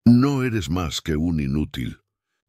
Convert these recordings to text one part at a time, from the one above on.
No eres más que un inútil,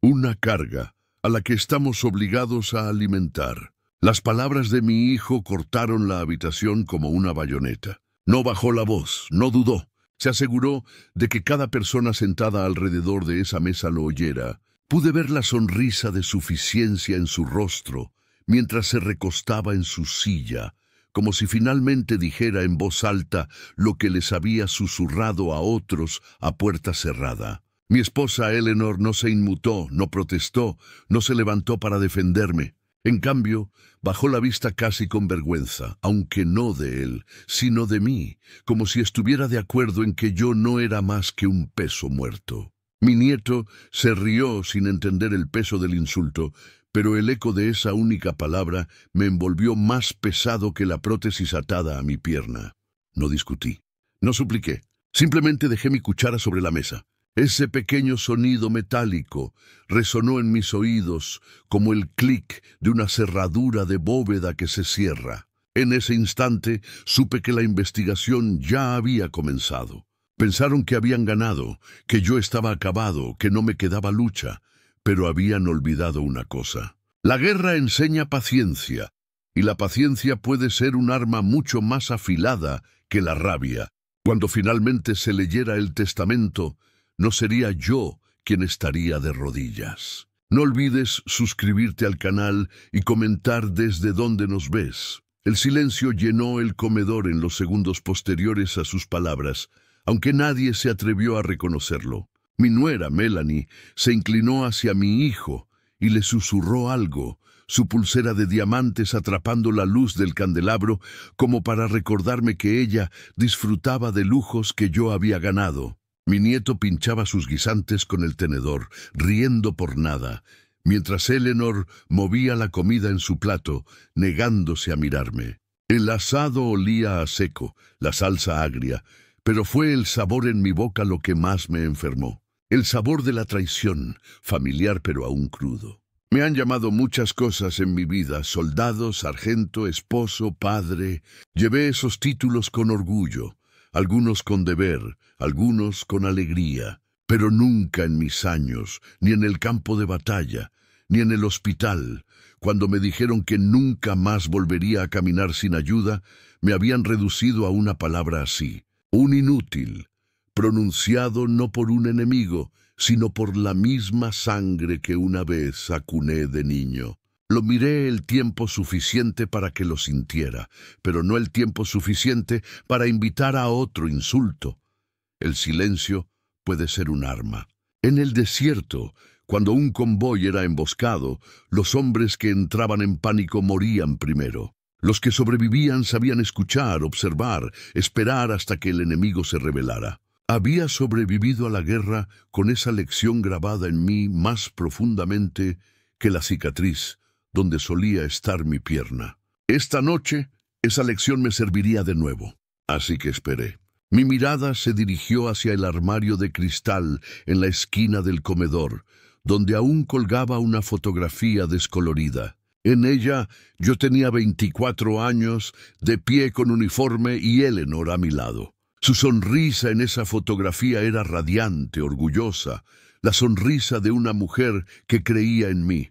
una carga a la que estamos obligados a alimentar. Las palabras de mi hijo cortaron la habitación como una bayoneta. No bajó la voz, no dudó. Se aseguró de que cada persona sentada alrededor de esa mesa lo oyera. Pude ver la sonrisa de suficiencia en su rostro mientras se recostaba en su silla, como si finalmente dijera en voz alta lo que les había susurrado a otros a puerta cerrada. Mi esposa Eleanor no se inmutó, no protestó, no se levantó para defenderme. En cambio, bajó la vista casi con vergüenza, aunque no de él, sino de mí, como si estuviera de acuerdo en que yo no era más que un peso muerto. Mi nieto se rió sin entender el peso del insulto, pero el eco de esa única palabra me envolvió más pesado que la prótesis atada a mi pierna. No discutí, no supliqué, simplemente dejé mi cuchara sobre la mesa. Ese pequeño sonido metálico resonó en mis oídos como el clic de una cerradura de bóveda que se cierra. En ese instante supe que la investigación ya había comenzado. Pensaron que habían ganado, que yo estaba acabado, que no me quedaba lucha, pero habían olvidado una cosa. La guerra enseña paciencia, y la paciencia puede ser un arma mucho más afilada que la rabia. Cuando finalmente se leyera el testamento, no sería yo quien estaría de rodillas. No olvides suscribirte al canal y comentar desde dónde nos ves. El silencio llenó el comedor en los segundos posteriores a sus palabras, aunque nadie se atrevió a reconocerlo. Mi nuera, Melanie, se inclinó hacia mi hijo y le susurró algo, su pulsera de diamantes atrapando la luz del candelabro como para recordarme que ella disfrutaba de lujos que yo había ganado. Mi nieto pinchaba sus guisantes con el tenedor, riendo por nada, mientras Eleanor movía la comida en su plato, negándose a mirarme. El asado olía a seco, la salsa agria, pero fue el sabor en mi boca lo que más me enfermó. El sabor de la traición, familiar pero aún crudo. Me han llamado muchas cosas en mi vida: soldado, sargento, esposo, padre. Llevé esos títulos con orgullo, algunos con deber, algunos con alegría, pero nunca en mis años, ni en el campo de batalla, ni en el hospital. Cuando me dijeron que nunca más volvería a caminar sin ayuda, me habían reducido a una palabra así: un inútil, pronunciado no por un enemigo, sino por la misma sangre que una vez acuné de niño. Lo miré el tiempo suficiente para que lo sintiera, pero no el tiempo suficiente para invitar a otro insulto. El silencio puede ser un arma. En el desierto, cuando un convoy era emboscado, los hombres que entraban en pánico morían primero. Los que sobrevivían sabían escuchar, observar, esperar hasta que el enemigo se rebelara. Había sobrevivido a la guerra con esa lección grabada en mí más profundamente que la cicatriz donde solía estar mi pierna. Esta noche, esa lección me serviría de nuevo. Así que esperé. Mi mirada se dirigió hacia el armario de cristal en la esquina del comedor, donde aún colgaba una fotografía descolorida. En ella yo tenía 24 años, de pie con uniforme y Eleanor a mi lado. Su sonrisa en esa fotografía era radiante, orgullosa, la sonrisa de una mujer que creía en mí.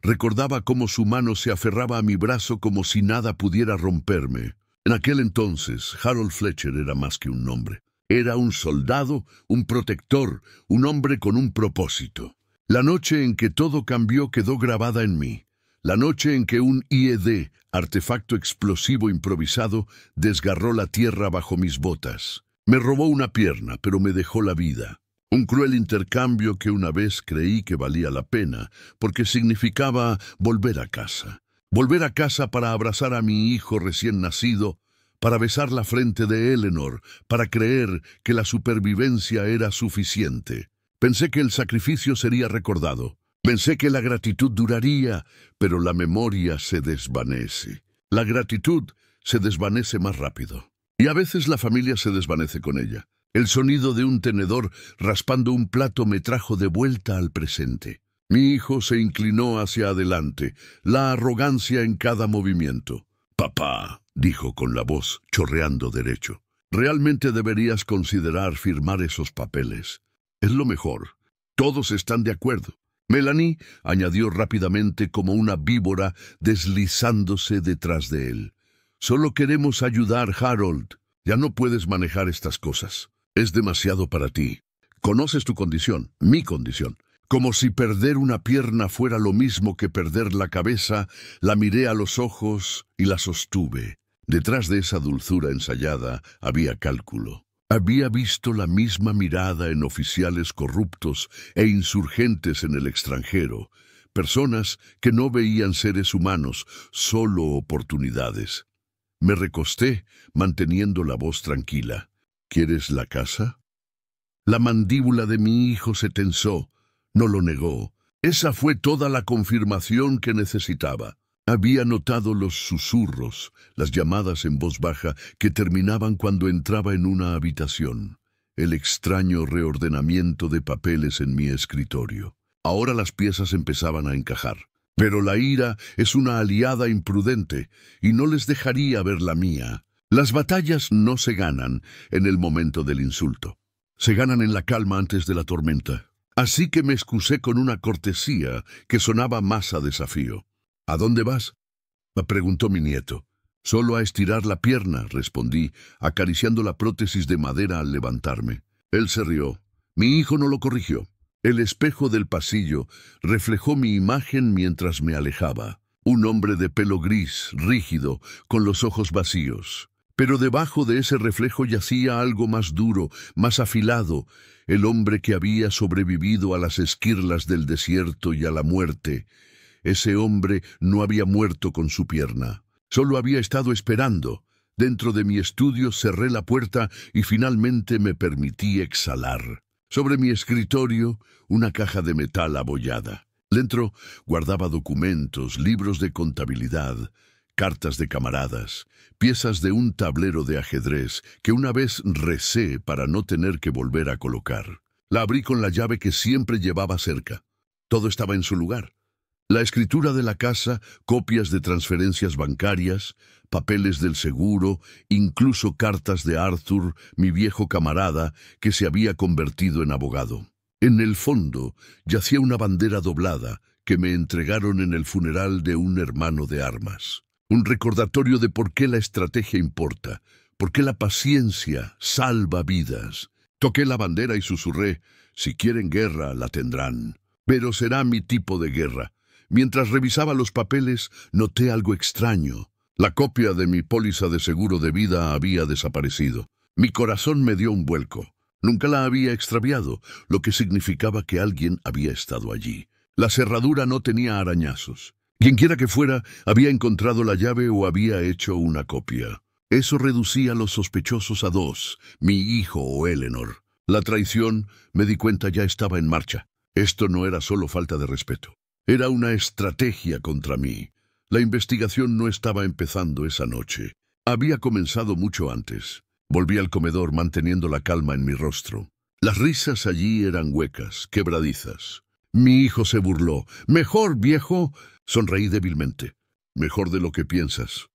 Recordaba cómo su mano se aferraba a mi brazo como si nada pudiera romperme. En aquel entonces, Harold Fletcher era más que un nombre. Era un soldado, un protector, un hombre con un propósito. La noche en que todo cambió quedó grabada en mí. La noche en que un IED, artefacto explosivo improvisado, desgarró la tierra bajo mis botas. Me robó una pierna, pero me dejó la vida. Un cruel intercambio que una vez creí que valía la pena, porque significaba volver a casa. Volver a casa para abrazar a mi hijo recién nacido, para besar la frente de Eleanor, para creer que la supervivencia era suficiente. Pensé que el sacrificio sería recordado. Pensé que la gratitud duraría, pero la memoria se desvanece. La gratitud se desvanece más rápido. Y a veces la familia se desvanece con ella. El sonido de un tenedor raspando un plato me trajo de vuelta al presente. Mi hijo se inclinó hacia adelante, la arrogancia en cada movimiento. «Papá», dijo con la voz chorreando derecho, «realmente deberías considerar firmar esos papeles. Es lo mejor. Todos están de acuerdo. Melanie añadió rápidamente como una víbora deslizándose detrás de él. Solo queremos ayudar, Harold. Ya no puedes manejar estas cosas. Es demasiado para ti. Conoces tu condición, mi condición. Como si perder una pierna fuera lo mismo que perder la cabeza, la miré a los ojos y la sostuve. Detrás de esa dulzura ensayada había cálculo. Había visto la misma mirada en oficiales corruptos e insurgentes en el extranjero, personas que no veían seres humanos, solo oportunidades. Me recosté, manteniendo la voz tranquila. ¿Quieres la casa? La mandíbula de mi hijo se tensó. No lo negó. Esa fue toda la confirmación que necesitaba. Había notado los susurros, las llamadas en voz baja que terminaban cuando entraba en una habitación, el extraño reordenamiento de papeles en mi escritorio. Ahora las piezas empezaban a encajar. Pero la ira es una aliada imprudente y no les dejaría ver la mía. Las batallas no se ganan en el momento del insulto. Se ganan en la calma antes de la tormenta. Así que me excusé con una cortesía que sonaba más a desafío. ¿A dónde vas?, me preguntó mi nieto. Solo a estirar la pierna, respondí, acariciando la prótesis de madera al levantarme. Él se rió. Mi hijo no lo corrigió. El espejo del pasillo reflejó mi imagen mientras me alejaba. Un hombre de pelo gris, rígido, con los ojos vacíos. Pero debajo de ese reflejo yacía algo más duro, más afilado, el hombre que había sobrevivido a las esquirlas del desierto y a la muerte. Ese hombre no había muerto con su pierna. Solo había estado esperando. Dentro de mi estudio cerré la puerta y finalmente me permití exhalar. Sobre mi escritorio, una caja de metal abollada. Dentro guardaba documentos, libros de contabilidad, cartas de camaradas, piezas de un tablero de ajedrez que una vez recé para no tener que volver a colocar. La abrí con la llave que siempre llevaba cerca. Todo estaba en su lugar. La escritura de la casa, copias de transferencias bancarias, papeles del seguro, incluso cartas de Arthur, mi viejo camarada, que se había convertido en abogado. En el fondo yacía una bandera doblada que me entregaron en el funeral de un hermano de armas. Un recordatorio de por qué la estrategia importa, por qué la paciencia salva vidas. Toqué la bandera y susurré, si quieren guerra, la tendrán. Pero será mi tipo de guerra. Mientras revisaba los papeles, noté algo extraño. La copia de mi póliza de seguro de vida había desaparecido. Mi corazón me dio un vuelco. Nunca la había extraviado, lo que significaba que alguien había estado allí. La cerradura no tenía arañazos. Quienquiera que fuera, había encontrado la llave o había hecho una copia. Eso reducía a los sospechosos a dos, mi hijo o Eleanor. La traición, me di cuenta, ya estaba en marcha. Esto no era solo falta de respeto. Era una estrategia contra mí. La investigación no estaba empezando esa noche. Había comenzado mucho antes. Volví al comedor manteniendo la calma en mi rostro. Las risas allí eran huecas, quebradizas. Mi hijo se burló. «Mejor, viejo», sonreí débilmente. «Mejor de lo que piensas».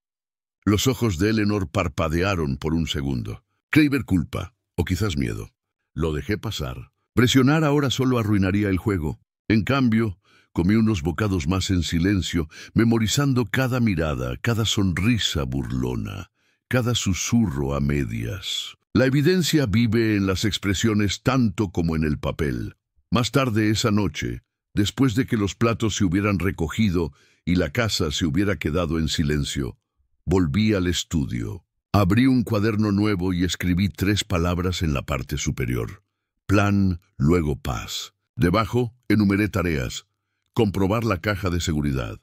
Los ojos de Eleanor parpadearon por un segundo. Creí ver culpa, o quizás miedo. Lo dejé pasar. Presionar ahora solo arruinaría el juego. En cambio, comí unos bocados más en silencio, memorizando cada mirada, cada sonrisa burlona, cada susurro a medias. La evidencia vive en las expresiones tanto como en el papel. Más tarde esa noche, después de que los platos se hubieran recogido y la casa se hubiera quedado en silencio, volví al estudio. Abrí un cuaderno nuevo y escribí 3 palabras en la parte superior. Plan, luego paz. Debajo, enumeré tareas. Comprobar la caja de seguridad.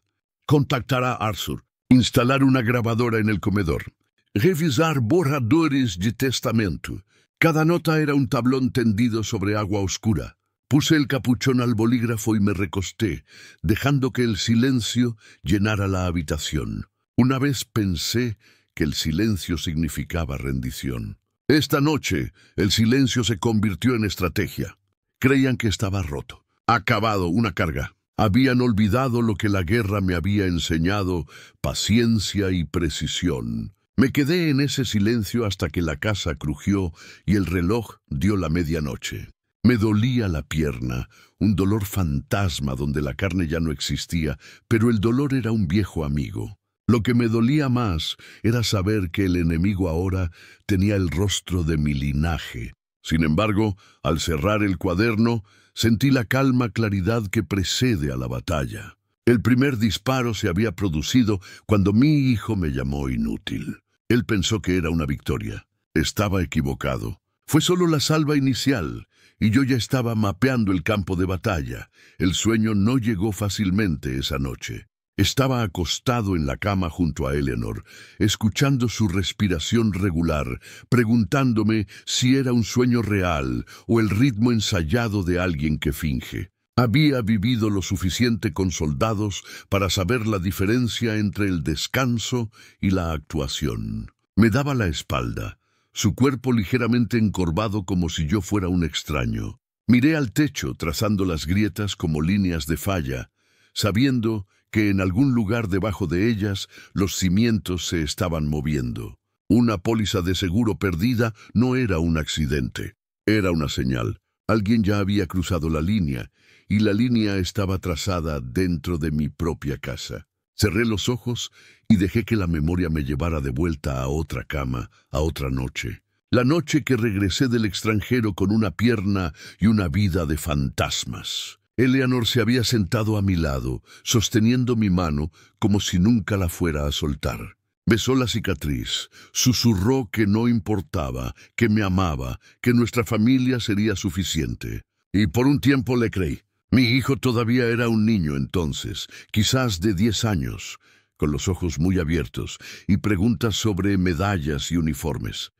Contactar a Arthur. Instalar una grabadora en el comedor. Revisar borradores de testamento. Cada nota era un tablón tendido sobre agua oscura. Puse el capuchón al bolígrafo y me recosté, dejando que el silencio llenara la habitación. Una vez pensé que el silencio significaba rendición. Esta noche, el silencio se convirtió en estrategia. Creían que estaba roto. Acabado, una carga. Habían olvidado lo que la guerra me había enseñado, paciencia y precisión. Me quedé en ese silencio hasta que la casa crujió y el reloj dio la medianoche. Me dolía la pierna, un dolor fantasma donde la carne ya no existía, pero el dolor era un viejo amigo. Lo que me dolía más era saber que el enemigo ahora tenía el rostro de mi linaje. Sin embargo, al cerrar el cuaderno, sentí la calma claridad que precede a la batalla. El primer disparo se había producido cuando mi hijo me llamó inútil. Él pensó que era una victoria. Estaba equivocado. Fue solo la salva inicial, y yo ya estaba mapeando el campo de batalla. El sueño no llegó fácilmente esa noche. Estaba acostado en la cama junto a Eleanor, escuchando su respiración regular, preguntándome si era un sueño real o el ritmo ensayado de alguien que finge. Había vivido lo suficiente con soldados para saber la diferencia entre el descanso y la actuación. Me daba la espalda, su cuerpo ligeramente encorvado como si yo fuera un extraño. Miré al techo trazando las grietas como líneas de falla, sabiendo que en algún lugar debajo de ellas los cimientos se estaban moviendo. Una póliza de seguro perdida no era un accidente, era una señal. Alguien ya había cruzado la línea, y la línea estaba trazada dentro de mi propia casa. Cerré los ojos y dejé que la memoria me llevara de vuelta a otra cama, a otra noche. La noche que regresé del extranjero con una pierna y una vida de fantasmas. Eleanor se había sentado a mi lado, sosteniendo mi mano como si nunca la fuera a soltar. Besó la cicatriz, susurró que no importaba, que me amaba, que nuestra familia sería suficiente. Y por un tiempo le creí. Mi hijo todavía era un niño entonces, quizás de 10 años, con los ojos muy abiertos y preguntas sobre medallas y uniformes.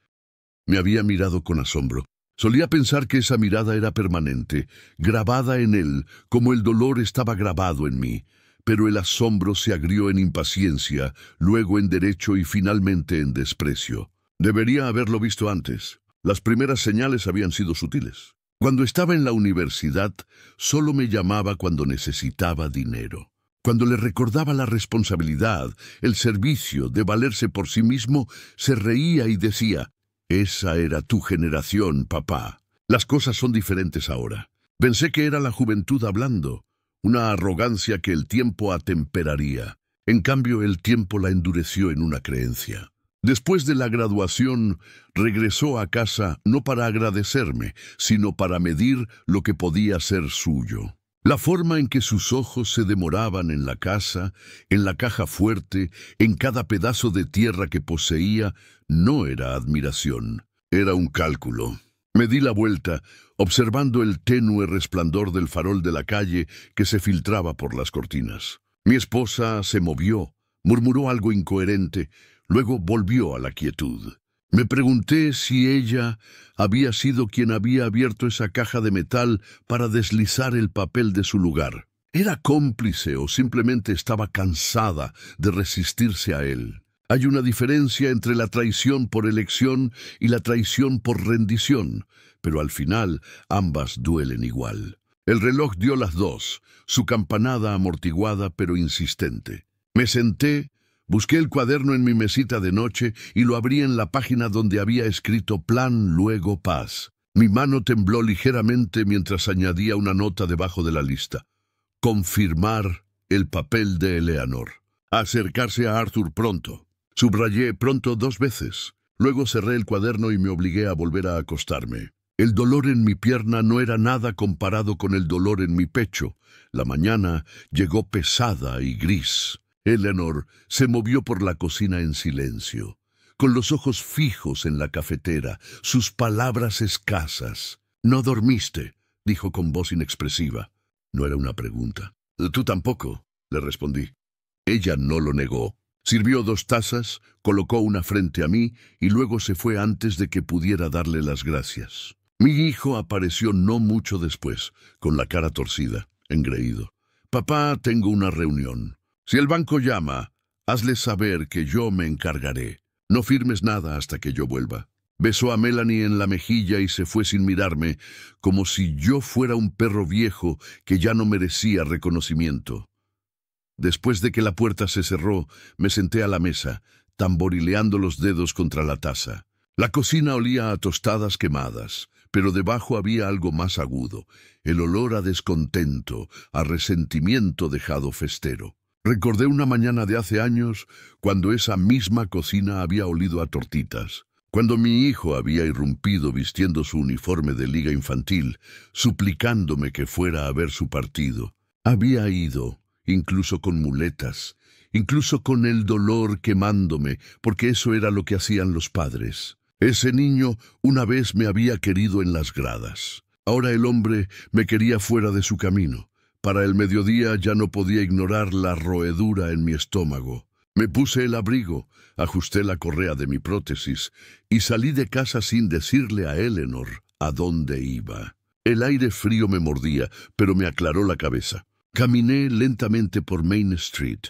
Me había mirado con asombro. Solía pensar que esa mirada era permanente, grabada en él, como el dolor estaba grabado en mí. Pero el asombro se agrió en impaciencia, luego en derecho y finalmente en desprecio. Debería haberlo visto antes. Las primeras señales habían sido sutiles. Cuando estaba en la universidad, solo me llamaba cuando necesitaba dinero. Cuando le recordaba la responsabilidad, el servicio de valerse por sí mismo, se reía y decía: «Esa era tu generación, papá. Las cosas son diferentes ahora». Pensé que era la juventud hablando, una arrogancia que el tiempo atemperaría. En cambio, el tiempo la endureció en una creencia. Después de la graduación, regresó a casa no para agradecerme, sino para medir lo que podía ser suyo. La forma en que sus ojos se demoraban en la casa, en la caja fuerte, en cada pedazo de tierra que poseía, no era admiración, era un cálculo. Me di la vuelta, observando el tenue resplandor del farol de la calle que se filtraba por las cortinas. Mi esposa se movió, murmuró algo incoherente, luego volvió a la quietud. Me pregunté si ella había sido quien había abierto esa caja de metal para deslizar el papel de su lugar. ¿Era cómplice o simplemente estaba cansada de resistirse a él? Hay una diferencia entre la traición por elección y la traición por rendición, pero al final ambas duelen igual. El reloj dio las 2, su campanada amortiguada pero insistente. Me senté, busqué el cuaderno en mi mesita de noche y lo abrí en la página donde había escrito plan, luego paz. Mi mano tembló ligeramente mientras añadía una nota debajo de la lista. Confirmar el papel de Eleanor. Acercarse a Arthur pronto. Subrayé pronto 2 veces. Luego cerré el cuaderno y me obligué a volver a acostarme. El dolor en mi pierna no era nada comparado con el dolor en mi pecho. La mañana llegó pesada y gris. Eleanor se movió por la cocina en silencio, con los ojos fijos en la cafetera, sus palabras escasas. «¿No dormiste?», dijo con voz inexpresiva. No era una pregunta. «Tú tampoco», le respondí. Ella no lo negó. Sirvió 2 tazas, colocó una frente a mí y luego se fue antes de que pudiera darle las gracias. Mi hijo apareció no mucho después, con la cara torcida, engreído. «Papá, tengo una reunión. Si el banco llama, hazle saber que yo me encargaré. No firmes nada hasta que yo vuelva». Besó a Melanie en la mejilla y se fue sin mirarme, como si yo fuera un perro viejo que ya no merecía reconocimiento. Después de que la puerta se cerró, me senté a la mesa, tamborileando los dedos contra la taza. La cocina olía a tostadas quemadas, pero debajo había algo más agudo, el olor a descontento, a resentimiento dejado festero. Recordé una mañana de hace años, cuando esa misma cocina había olido a tortitas, cuando mi hijo había irrumpido vistiendo su uniforme de liga infantil, suplicándome que fuera a ver su partido. Había ido, incluso con muletas, incluso con el dolor quemándome, porque eso era lo que hacían los padres. Ese niño una vez me había querido en las gradas. Ahora el hombre me quería fuera de su camino. Para el mediodía ya no podía ignorar la roedura en mi estómago. Me puse el abrigo, ajusté la correa de mi prótesis y salí de casa sin decirle a Eleanor a dónde iba. El aire frío me mordía, pero me aclaró la cabeza. Caminé lentamente por Main Street,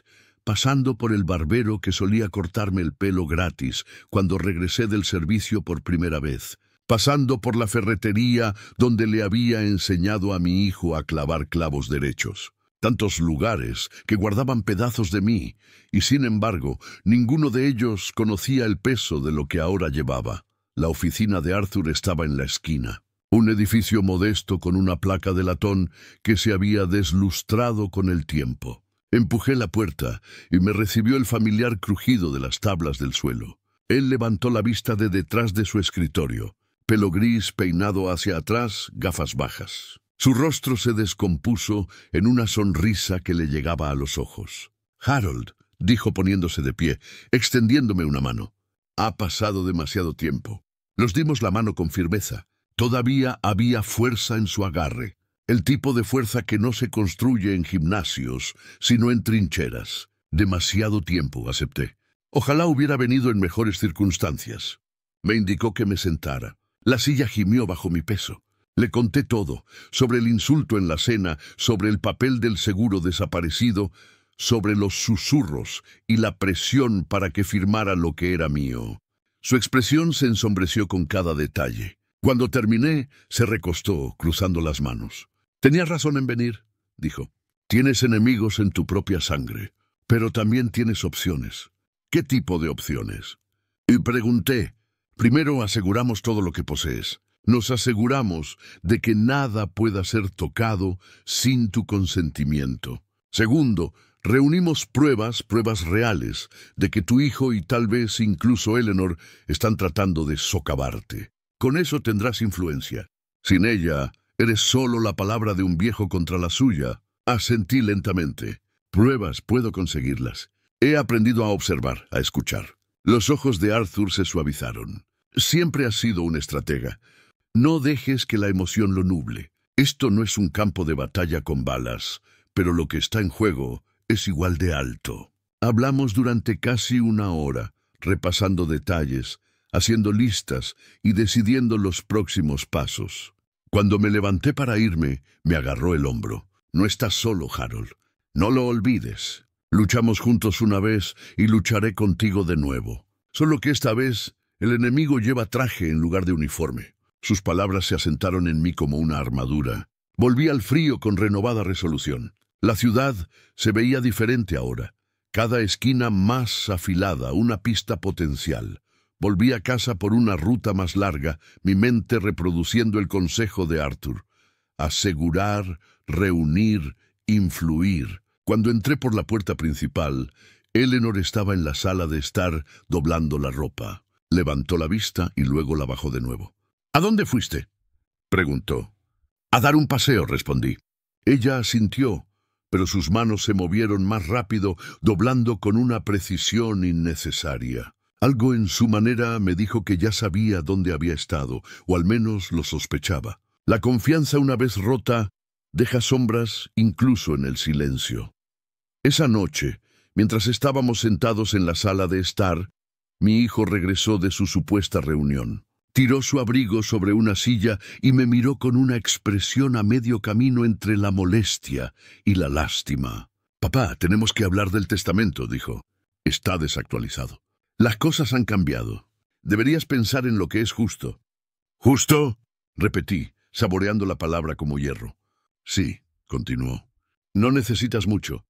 pasando por el barbero que solía cortarme el pelo gratis cuando regresé del servicio por primera vez, pasando por la ferretería donde le había enseñado a mi hijo a clavar clavos derechos. Tantos lugares que guardaban pedazos de mí, y sin embargo, ninguno de ellos conocía el peso de lo que ahora llevaba. La oficina de Arthur estaba en la esquina. Un edificio modesto con una placa de latón que se había deslustrado con el tiempo. Empujé la puerta y me recibió el familiar crujido de las tablas del suelo. Él levantó la vista de detrás de su escritorio. Pelo gris peinado hacia atrás, gafas bajas. Su rostro se descompuso en una sonrisa que le llegaba a los ojos. «Harold», dijo poniéndose de pie, extendiéndome una mano. «Ha pasado demasiado tiempo». Nos dimos la mano con firmeza. Todavía había fuerza en su agarre. El tipo de fuerza que no se construye en gimnasios, sino en trincheras. Demasiado tiempo, acepté. Ojalá hubiera venido en mejores circunstancias. Me indicó que me sentara. La silla gimió bajo mi peso. Le conté todo, sobre el insulto en la cena, sobre el papel del seguro desaparecido, sobre los susurros y la presión para que firmara lo que era mío. Su expresión se ensombreció con cada detalle. Cuando terminé, se recostó, cruzando las manos. «Tenías razón en venir», dijo. «Tienes enemigos en tu propia sangre, pero también tienes opciones». «¿Qué tipo de opciones?» Y pregunté. «Primero aseguramos todo lo que posees. Nos aseguramos de que nada pueda ser tocado sin tu consentimiento. Segundo, reunimos pruebas reales, de que tu hijo y tal vez incluso Eleanor están tratando de socavarte. Con eso tendrás influencia. Sin ella, eres solo la palabra de un viejo contra la suya». Asentí lentamente. «Pruebas, puedo conseguirlas. He aprendido a observar, a escuchar». Los ojos de Arthur se suavizaron. «Siempre has sido un estratega. No dejes que la emoción lo nuble. Esto no es un campo de batalla con balas, pero lo que está en juego es igual de alto». Hablamos durante casi una hora, repasando detalles, haciendo listas y decidiendo los próximos pasos. Cuando me levanté para irme, me agarró el hombro. «No estás solo, Harold. No lo olvides. Luchamos juntos una vez y lucharé contigo de nuevo. Solo que esta vez el enemigo lleva traje en lugar de uniforme». Sus palabras se asentaron en mí como una armadura. Volví al frío con renovada resolución. La ciudad se veía diferente ahora. Cada esquina más afilada, una pista potencial. Volví a casa por una ruta más larga, mi mente reproduciendo el consejo de Arthur. Asegurar, reunir, influir. Cuando entré por la puerta principal, Eleanor estaba en la sala de estar doblando la ropa. Levantó la vista y luego la bajó de nuevo. «¿A dónde fuiste?», preguntó. «A dar un paseo», respondí. Ella asintió, pero sus manos se movieron más rápido, doblando con una precisión innecesaria. Algo en su manera me dijo que ya sabía dónde había estado, o al menos lo sospechaba. La confianza, una vez rota, deja sombras incluso en el silencio. Esa noche, mientras estábamos sentados en la sala de estar, mi hijo regresó de su supuesta reunión. Tiró su abrigo sobre una silla y me miró con una expresión a medio camino entre la molestia y la lástima. «Papá, tenemos que hablar del testamento», dijo. «Está desactualizado. Las cosas han cambiado. Deberías pensar en lo que es justo». «¿Justo?», repetí, saboreando la palabra como hierro. «Sí», continuó. «No necesitas mucho.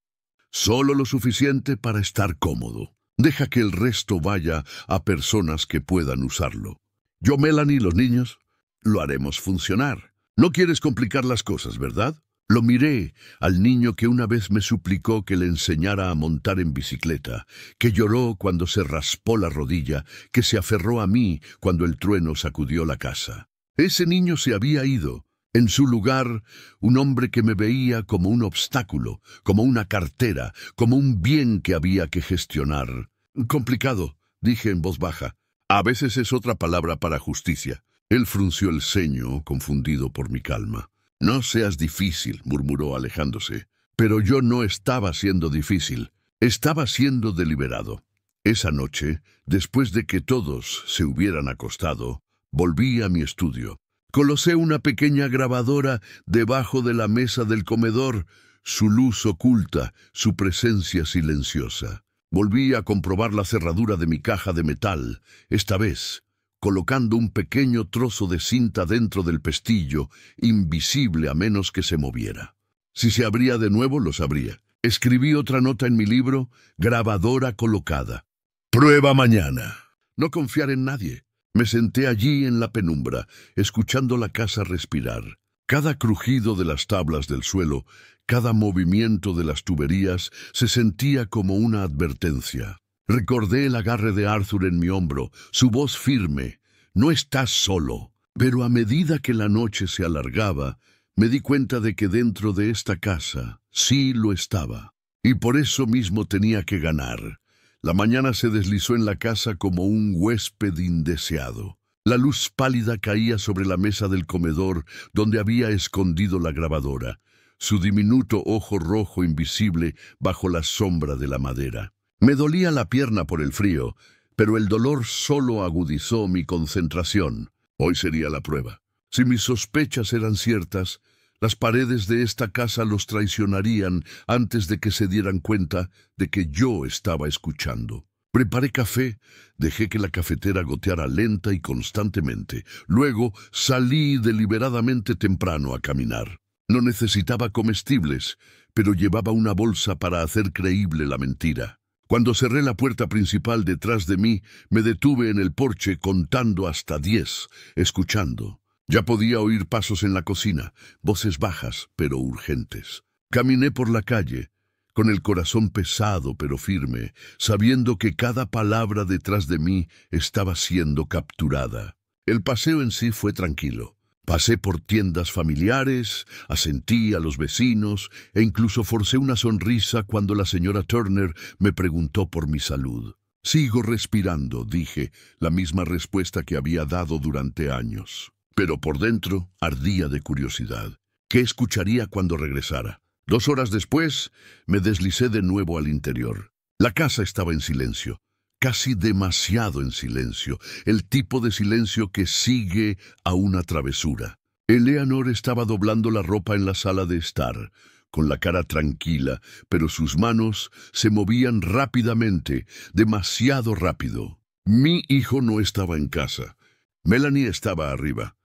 Solo lo suficiente para estar cómodo. Deja que el resto vaya a personas que puedan usarlo». «¿Yo, Melanie, los niños?». Lo haremos funcionar. No quieres complicar las cosas, ¿verdad? Lo miré al niño que una vez me suplicó que le enseñara a montar en bicicleta, que lloró cuando se raspó la rodilla, que se aferró a mí cuando el trueno sacudió la casa. Ese niño se había ido. En su lugar, un hombre que me veía como un obstáculo, como una cartera, como un bien que había que gestionar. Complicado, dije en voz baja. A veces es otra palabra para justicia. Él frunció el ceño, confundido por mi calma. No seas difícil, murmuró alejándose. Pero yo no estaba siendo difícil. Estaba siendo deliberado. Esa noche, después de que todos se hubieran acostado, volví a mi estudio. Colocé una pequeña grabadora debajo de la mesa del comedor, su luz oculta, su presencia silenciosa. Volví a comprobar la cerradura de mi caja de metal, esta vez colocando un pequeño trozo de cinta dentro del pestillo, invisible a menos que se moviera. Si se abría de nuevo, lo sabría. Escribí otra nota en mi libro, grabadora colocada. Prueba mañana. No confiar en nadie. Me senté allí en la penumbra, escuchando la casa respirar. Cada crujido de las tablas del suelo, cada movimiento de las tuberías, se sentía como una advertencia. Recordé el agarre de Arthur en mi hombro, su voz firme. No estás solo. Pero a medida que la noche se alargaba, me di cuenta de que dentro de esta casa sí lo estaba. Y por eso mismo tenía que ganar. La mañana se deslizó en la casa como un huésped indeseado. La luz pálida caía sobre la mesa del comedor donde había escondido la grabadora, su diminuto ojo rojo invisible bajo la sombra de la madera. Me dolía la pierna por el frío, pero el dolor solo agudizó mi concentración. Hoy sería la prueba. Si mis sospechas eran ciertas, las paredes de esta casa los traicionarían antes de que se dieran cuenta de que yo estaba escuchando. Preparé café, dejé que la cafetera goteara lenta y constantemente. Luego salí deliberadamente temprano a caminar. No necesitaba comestibles, pero llevaba una bolsa para hacer creíble la mentira. Cuando cerré la puerta principal detrás de mí, me detuve en el porche contando hasta 10, escuchando. Ya podía oír pasos en la cocina, voces bajas pero urgentes. Caminé por la calle, con el corazón pesado pero firme, sabiendo que cada palabra detrás de mí estaba siendo capturada. El paseo en sí fue tranquilo. Pasé por tiendas familiares, asentí a los vecinos e incluso forcé una sonrisa cuando la señora Turner me preguntó por mi salud. Sigo respirando, dije, la misma respuesta que había dado durante años. Pero por dentro ardía de curiosidad. ¿Qué escucharía cuando regresara? 2 horas después, me deslicé de nuevo al interior. La casa estaba en silencio. Casi demasiado en silencio, el tipo de silencio que sigue a una travesura. Eleanor estaba doblando la ropa en la sala de estar, con la cara tranquila, pero sus manos se movían rápidamente, demasiado rápido. Mi hijo no estaba en casa. Melanie estaba arriba.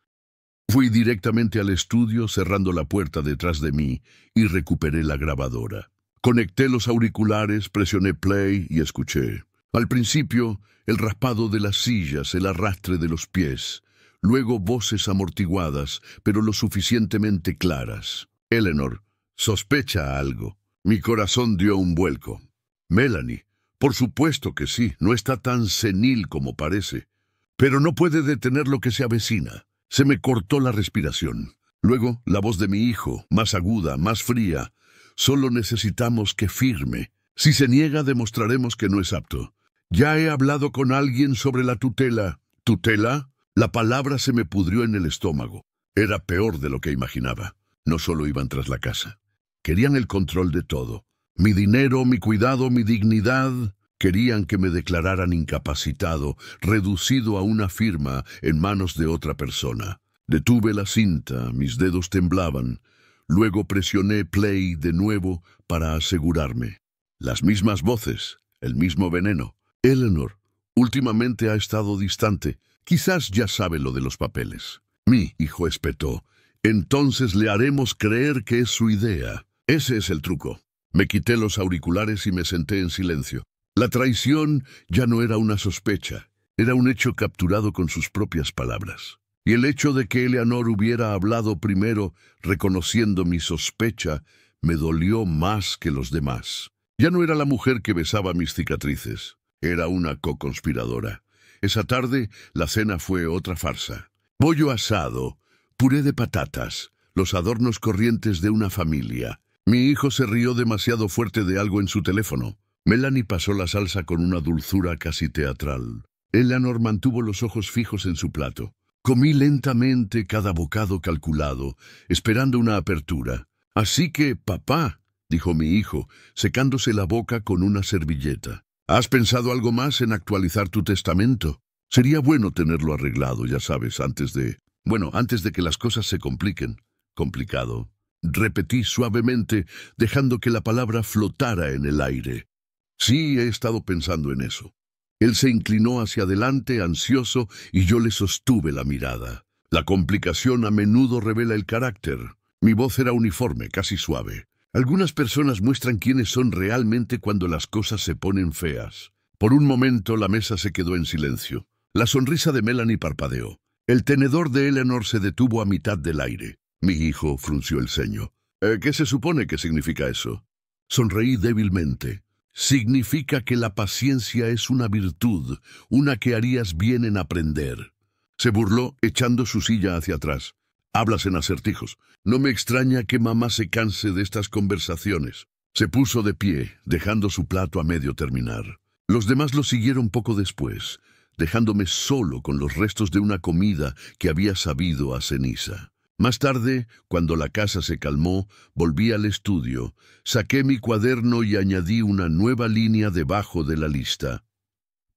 Fui directamente al estudio, cerrando la puerta detrás de mí, y recuperé la grabadora. Conecté los auriculares, presioné play y escuché. Al principio, el raspado de las sillas, el arrastre de los pies. Luego voces amortiguadas, pero lo suficientemente claras. Eleanor, sospecha algo. Mi corazón dio un vuelco. Melanie, por supuesto que sí, no está tan senil como parece. Pero no puede detener lo que se avecina. Se me cortó la respiración. Luego, la voz de mi hijo, más aguda, más fría. Solo necesitamos que firme. Si se niega, demostraremos que no es apto. Ya he hablado con alguien sobre la tutela. ¿Tutela? La palabra se me pudrió en el estómago. Era peor de lo que imaginaba. No solo iban tras la casa. Querían el control de todo. Mi dinero, mi cuidado, mi dignidad. Querían que me declararan incapacitado, reducido a una firma en manos de otra persona. Detuve la cinta, mis dedos temblaban. Luego presioné play de nuevo para asegurarme. Las mismas voces, el mismo veneno. Eleanor, últimamente ha estado distante. Quizás ya sabe lo de los papeles. Mi hijo espetó. Entonces le haremos creer que es su idea. Ese es el truco. Me quité los auriculares y me senté en silencio. La traición ya no era una sospecha. Era un hecho capturado con sus propias palabras. y el hecho de que Eleanor hubiera hablado primero, reconociendo mi sospecha, me dolió más que los demás. Ya no era la mujer que besaba mis cicatrices, era una coconspiradora. Esa tarde la cena fue otra farsa. Pollo asado, puré de patatas, los adornos corrientes de una familia. Mi hijo se rió demasiado fuerte de algo en su teléfono. Melanie pasó la salsa con una dulzura casi teatral. Eleanor mantuvo los ojos fijos en su plato. Comí lentamente cada bocado calculado, esperando una apertura. «Así que, papá», dijo mi hijo, secándose la boca con una servilleta, «¿has pensado algo más en actualizar tu testamento? Sería bueno tenerlo arreglado, ya sabes, antes de que las cosas se compliquen». «Complicado», repetí suavemente, dejando que la palabra flotara en el aire. «Sí, he estado pensando en eso». Él se inclinó hacia adelante, ansioso, y yo le sostuve la mirada. La complicación a menudo revela el carácter. Mi voz era uniforme, casi suave. Algunas personas muestran quiénes son realmente cuando las cosas se ponen feas. Por un momento la mesa se quedó en silencio. La sonrisa de Melanie parpadeó. El tenedor de Eleanor se detuvo a mitad del aire. Mi hijo frunció el ceño. ¿Qué se supone que significa eso? Sonreí débilmente. Significa que la paciencia es una virtud, una que harías bien en aprender. Se burló, echando su silla hacia atrás. Hablas en acertijos. No me extraña que mamá se canse de estas conversaciones. Se puso de pie, dejando su plato a medio terminar. Los demás lo siguieron poco después, dejándome solo con los restos de una comida que había sabido a ceniza. Más tarde, cuando la casa se calmó, volví al estudio, saqué mi cuaderno y añadí una nueva línea debajo de la lista.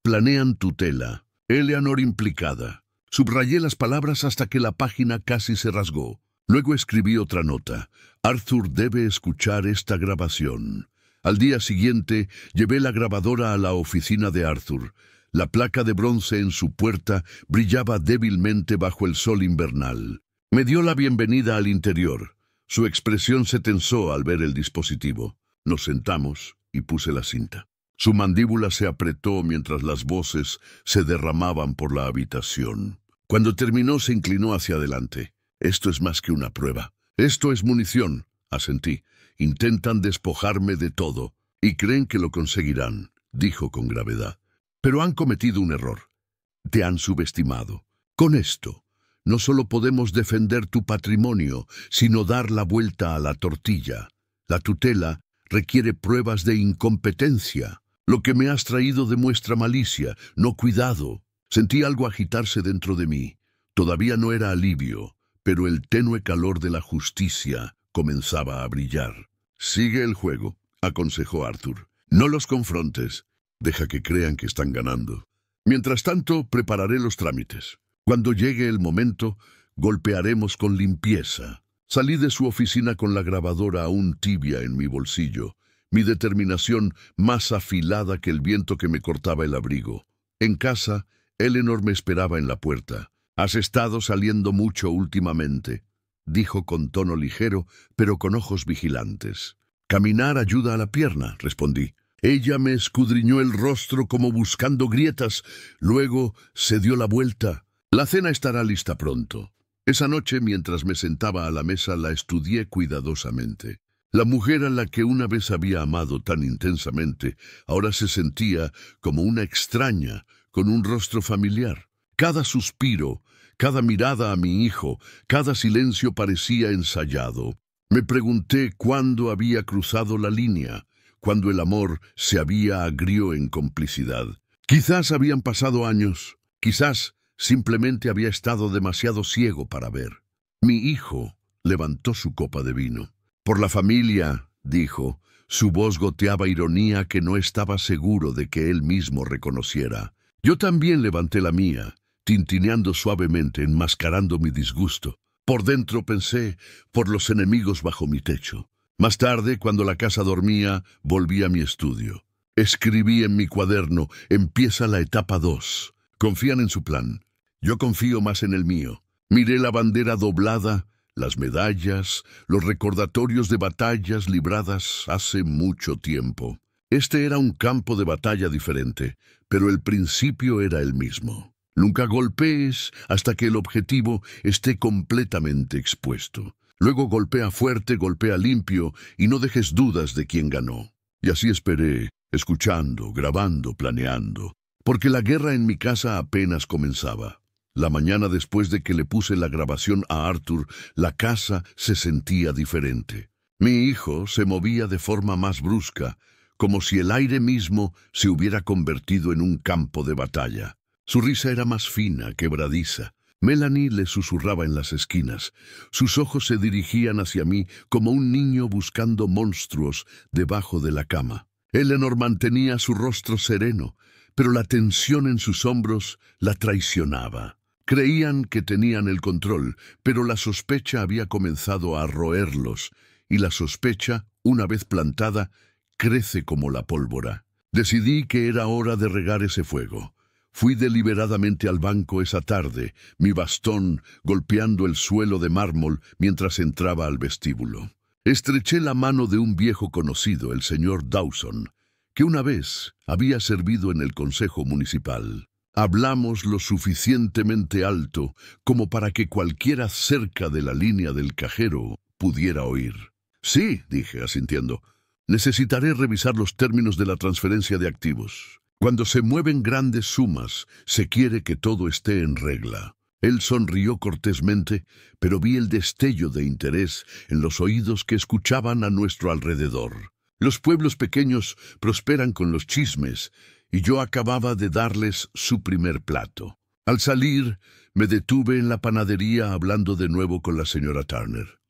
Planean tutela. Eleanor implicada. Subrayé las palabras hasta que la página casi se rasgó. Luego escribí otra nota. Arthur debe escuchar esta grabación. Al día siguiente, llevé la grabadora a la oficina de Arthur. La placa de bronce en su puerta brillaba débilmente bajo el sol invernal. Me dio la bienvenida al interior. Su expresión se tensó al ver el dispositivo. Nos sentamos y puse la cinta. Su mandíbula se apretó mientras las voces se derramaban por la habitación. Cuando terminó, se inclinó hacia adelante. «Esto es más que una prueba. Esto es munición», asentí. «Intentan despojarme de todo y creen que lo conseguirán», dijo con gravedad. «Pero han cometido un error. Te han subestimado. Con esto, no solo podemos defender tu patrimonio, sino dar la vuelta a la tortilla. La tutela requiere pruebas de incompetencia. Lo que me has traído demuestra malicia, no cuidado». Sentí algo agitarse dentro de mí. Todavía no era alivio, pero el tenue calor de la justicia comenzaba a brillar. «Sigue el juego», aconsejó Arthur. «No los confrontes. Deja que crean que están ganando. Mientras tanto, prepararé los trámites. Cuando llegue el momento, golpearemos con limpieza». Salí de su oficina con la grabadora aún tibia en mi bolsillo, mi determinación más afilada que el viento que me cortaba el abrigo. En casa, Eleanor me esperaba en la puerta. «Has estado saliendo mucho últimamente», dijo con tono ligero, pero con ojos vigilantes. «Caminar ayuda a la pierna», respondí. Ella me escudriñó el rostro como buscando grietas, luego se dio la vuelta. «La cena estará lista pronto». Esa noche, mientras me sentaba a la mesa, la estudié cuidadosamente. La mujer a la que una vez había amado tan intensamente, ahora se sentía como una extraña, con un rostro familiar. Cada suspiro, cada mirada a mi hijo, cada silencio parecía ensayado. Me pregunté cuándo había cruzado la línea, cuándo el amor se había agrió en complicidad. Quizás habían pasado años, quizás simplemente había estado demasiado ciego para ver. Mi hijo levantó su copa de vino. «Por la familia», dijo. Su voz goteaba ironía que no estaba seguro de que él mismo reconociera. Yo también levanté la mía, tintineando suavemente, enmascarando mi disgusto. Por dentro pensé, por los enemigos bajo mi techo. Más tarde, cuando la casa dormía, volví a mi estudio. Escribí en mi cuaderno: «Empieza la etapa 2. Confían en su plan. Yo confío más en el mío». Miré la bandera doblada, las medallas, los recordatorios de batallas libradas hace mucho tiempo. Este era un campo de batalla diferente, pero el principio era el mismo. Nunca golpees hasta que el objetivo esté completamente expuesto. Luego golpea fuerte, golpea limpio y no dejes dudas de quién ganó. Y así esperé, escuchando, grabando, planeando, porque la guerra en mi casa apenas comenzaba. La mañana después de que le puse la grabación a Arthur, la casa se sentía diferente. Mi hijo se movía de forma más brusca, como si el aire mismo se hubiera convertido en un campo de batalla. Su risa era más fina, quebradiza. Melanie le susurraba en las esquinas. Sus ojos se dirigían hacia mí como un niño buscando monstruos debajo de la cama. Eleanor mantenía su rostro sereno, pero la tensión en sus hombros la traicionaba. Creían que tenían el control, pero la sospecha había comenzado a roerlos, y la sospecha, una vez plantada, crece como la pólvora. Decidí que era hora de regar ese fuego. Fui deliberadamente al banco esa tarde, mi bastón golpeando el suelo de mármol mientras entraba al vestíbulo. Estreché la mano de un viejo conocido, el señor Dawson, que una vez había servido en el consejo municipal. Hablamos lo suficientemente alto como para que cualquiera cerca de la línea del cajero pudiera oír. Sí, dije asintiendo. Necesitaré revisar los términos de la transferencia de activos. Cuando se mueven grandes sumas, se quiere que todo esté en regla. Él sonrió cortésmente, pero vi el destello de interés en los oídos que escuchaban a nuestro alrededor. Los pueblos pequeños prosperan con los chismes, y yo acababa de darles su primer plato. Al salir, me detuve en la panadería hablando de nuevo con la señora Turner.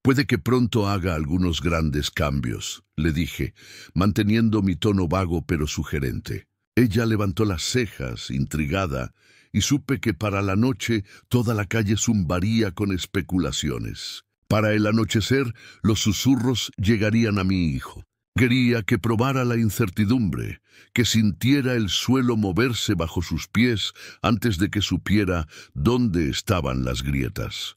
Puede que pronto haga algunos grandes cambios, le dije, manteniendo mi tono vago pero sugerente. Ella levantó las cejas, intrigada, y supe que para la noche toda la calle zumbaría con especulaciones. Para el anochecer, los susurros llegarían a mi hijo. Quería que probara la incertidumbre, que sintiera el suelo moverse bajo sus pies antes de que supiera dónde estaban las grietas.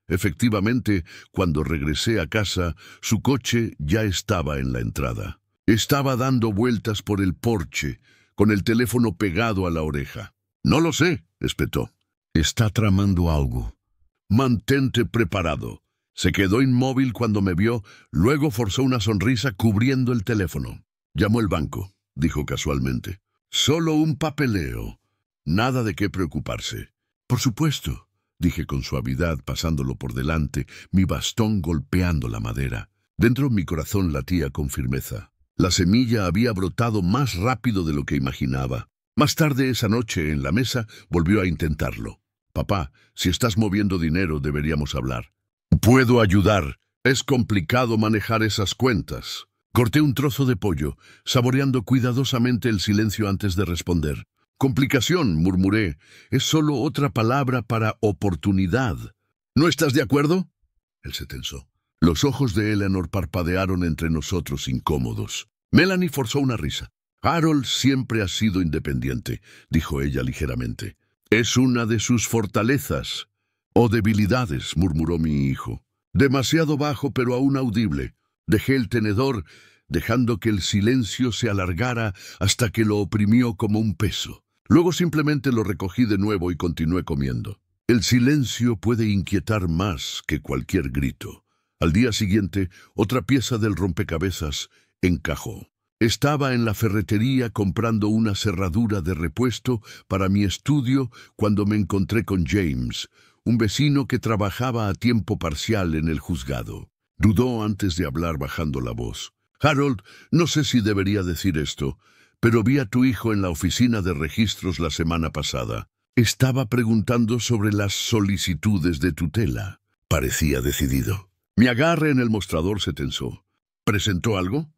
Efectivamente, cuando regresé a casa, su coche ya estaba en la entrada. Estaba dando vueltas por el porche, con el teléfono pegado a la oreja. «No lo sé», espetó. «Está tramando algo». «Mantente preparado». Se quedó inmóvil cuando me vio, luego forzó una sonrisa cubriendo el teléfono. «Llamó el banco», dijo casualmente. «Solo un papeleo. Nada de qué preocuparse». «Por supuesto», dije con suavidad, pasándolo por delante, mi bastón golpeando la madera. Dentro mi corazón latía con firmeza. La semilla había brotado más rápido de lo que imaginaba. Más tarde esa noche, en la mesa, volvió a intentarlo. «Papá, si estás moviendo dinero, deberíamos hablar». «Puedo ayudar. Es complicado manejar esas cuentas». Corté un trozo de pollo, saboreando cuidadosamente el silencio antes de responder. «Complicación», murmuré, «es solo otra palabra para oportunidad». «¿No estás de acuerdo?» Él se tensó. Los ojos de Eleanor parpadearon entre nosotros incómodos. Melanie forzó una risa. «Harold siempre ha sido independiente», dijo ella ligeramente. «Es una de sus fortalezas». «O debilidades», murmuró mi hijo. Demasiado bajo pero aún audible. Dejé el tenedor, dejando que el silencio se alargara hasta que lo oprimió como un peso. Luego simplemente lo recogí de nuevo y continué comiendo. El silencio puede inquietar más que cualquier grito. Al día siguiente, otra pieza del rompecabezas encajó. Estaba en la ferretería comprando una cerradura de repuesto para mi estudio cuando me encontré con James, un vecino que trabajaba a tiempo parcial en el juzgado. Dudó antes de hablar bajando la voz. «Harold, no sé si debería decir esto, pero vi a tu hijo en la oficina de registros la semana pasada. Estaba preguntando sobre las solicitudes de tutela». Parecía decidido. Mi agarre en el mostrador se tensó. «¿Presentó algo?»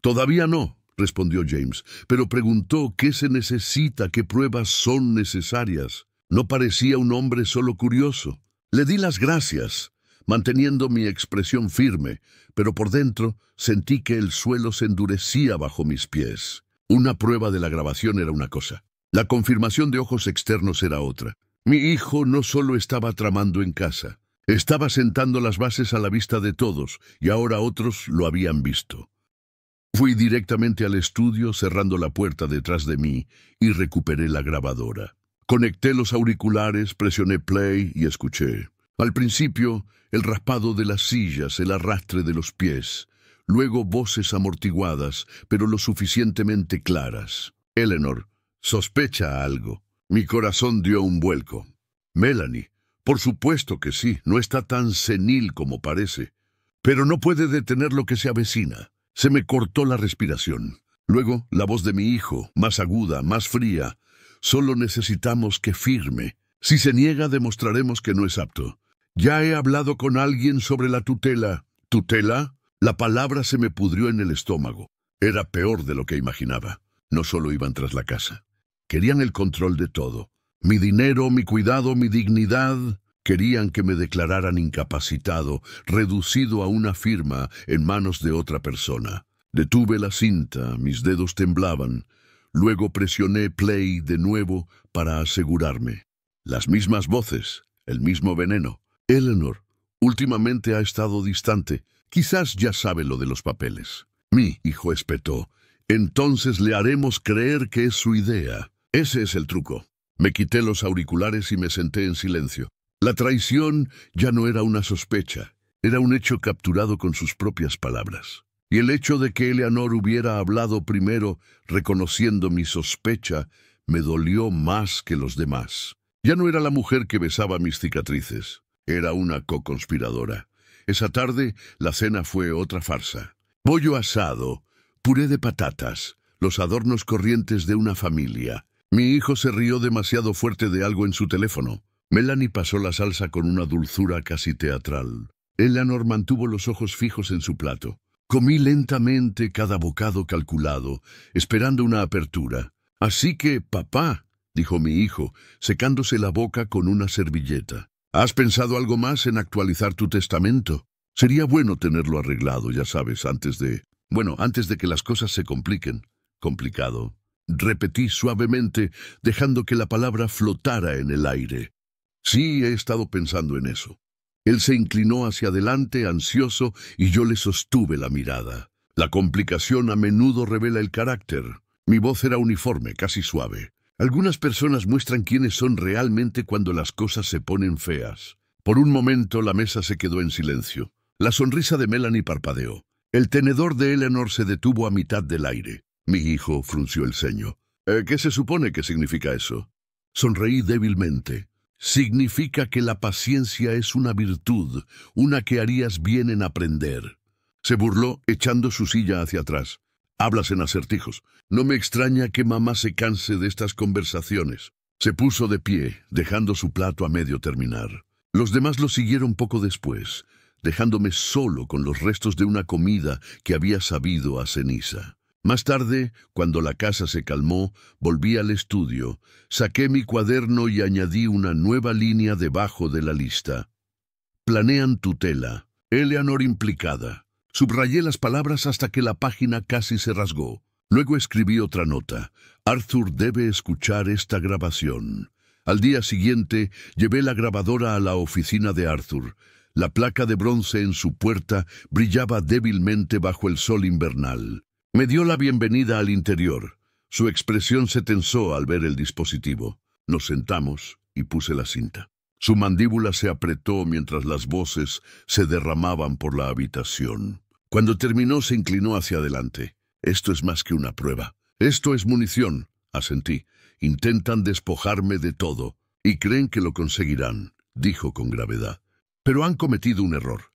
«Todavía no», respondió James, «pero preguntó qué se necesita, qué pruebas son necesarias». No parecía un hombre solo curioso. Le di las gracias, manteniendo mi expresión firme, pero por dentro sentí que el suelo se endurecía bajo mis pies. Una prueba de la grabación era una cosa. La confirmación de ojos externos era otra. Mi hijo no solo estaba tramando en casa, estaba sentando las bases a la vista de todos, y ahora otros lo habían visto. Fui directamente al estudio, cerrando la puerta detrás de mí, y recuperé la grabadora. Conecté los auriculares, presioné play y escuché. Al principio, el raspado de las sillas, el arrastre de los pies. Luego voces amortiguadas, pero lo suficientemente claras. Eleanor, sospecha algo. Mi corazón dio un vuelco. Melanie, por supuesto que sí, no está tan senil como parece. Pero no puede detener lo que se avecina. Se me cortó la respiración. Luego, la voz de mi hijo, más aguda, más fría. Solo necesitamos que firme. Si se niega, demostraremos que no es apto. Ya he hablado con alguien sobre la tutela. ¿Tutela? La palabra se me pudrió en el estómago. Era peor de lo que imaginaba. No solo iban tras la casa. Querían el control de todo. Mi dinero, mi cuidado, mi dignidad. Querían que me declararan incapacitado, reducido a una firma en manos de otra persona. Detuve la cinta, mis dedos temblaban. Luego presioné play de nuevo para asegurarme. Las mismas voces, el mismo veneno. Eleanor, últimamente ha estado distante. Quizás ya sabe lo de los papeles. Mi hijo espetó. Entonces le haremos creer que es su idea. Ese es el truco. Me quité los auriculares y me senté en silencio. La traición ya no era una sospecha. Era un hecho capturado con sus propias palabras. Y el hecho de que Eleanor hubiera hablado primero, reconociendo mi sospecha, me dolió más que los demás. Ya no era la mujer que besaba mis cicatrices. Era una co-conspiradora. Esa tarde, la cena fue otra farsa. Pollo asado, puré de patatas, los adornos corrientes de una familia. Mi hijo se rió demasiado fuerte de algo en su teléfono. Melanie pasó la salsa con una dulzura casi teatral. Eleanor mantuvo los ojos fijos en su plato. Comí lentamente cada bocado calculado, esperando una apertura. Así que, papá, dijo mi hijo, secándose la boca con una servilleta. ¿Has pensado algo más en actualizar tu testamento? Sería bueno tenerlo arreglado, ya sabes, antes de que las cosas se compliquen. Complicado. Repetí suavemente, dejando que la palabra flotara en el aire. Sí, he estado pensando en eso. Él se inclinó hacia adelante, ansioso, y yo le sostuve la mirada. La complicación a menudo revela el carácter. Mi voz era uniforme, casi suave. Algunas personas muestran quiénes son realmente cuando las cosas se ponen feas. Por un momento la mesa se quedó en silencio. La sonrisa de Melanie parpadeó. El tenedor de Eleanor se detuvo a mitad del aire. Mi hijo frunció el ceño. ¿Qué se supone que significa eso? Sonreí débilmente. Significa que la paciencia es una virtud, una que harías bien en aprender. Se burló, echando su silla hacia atrás. Hablas en acertijos. No me extraña que mamá se canse de estas conversaciones. Se puso de pie, dejando su plato a medio terminar. Los demás lo siguieron poco después, dejándome solo con los restos de una comida que había sabido a ceniza. Más tarde, cuando la casa se calmó, volví al estudio, saqué mi cuaderno y añadí una nueva línea debajo de la lista. Planean tutela. Eleanor implicada. Subrayé las palabras hasta que la página casi se rasgó. Luego escribí otra nota. Arthur debe escuchar esta grabación. Al día siguiente, llevé la grabadora a la oficina de Arthur. La placa de bronce en su puerta brillaba débilmente bajo el sol invernal. Me dio la bienvenida al interior. Su expresión se tensó al ver el dispositivo. Nos sentamos y puse la cinta. Su mandíbula se apretó mientras las voces se derramaban por la habitación. Cuando terminó, se inclinó hacia adelante. Esto es más que una prueba. Esto es munición, asentí. Intentan despojarme de todo y creen que lo conseguirán, dijo con gravedad. Pero han cometido un error.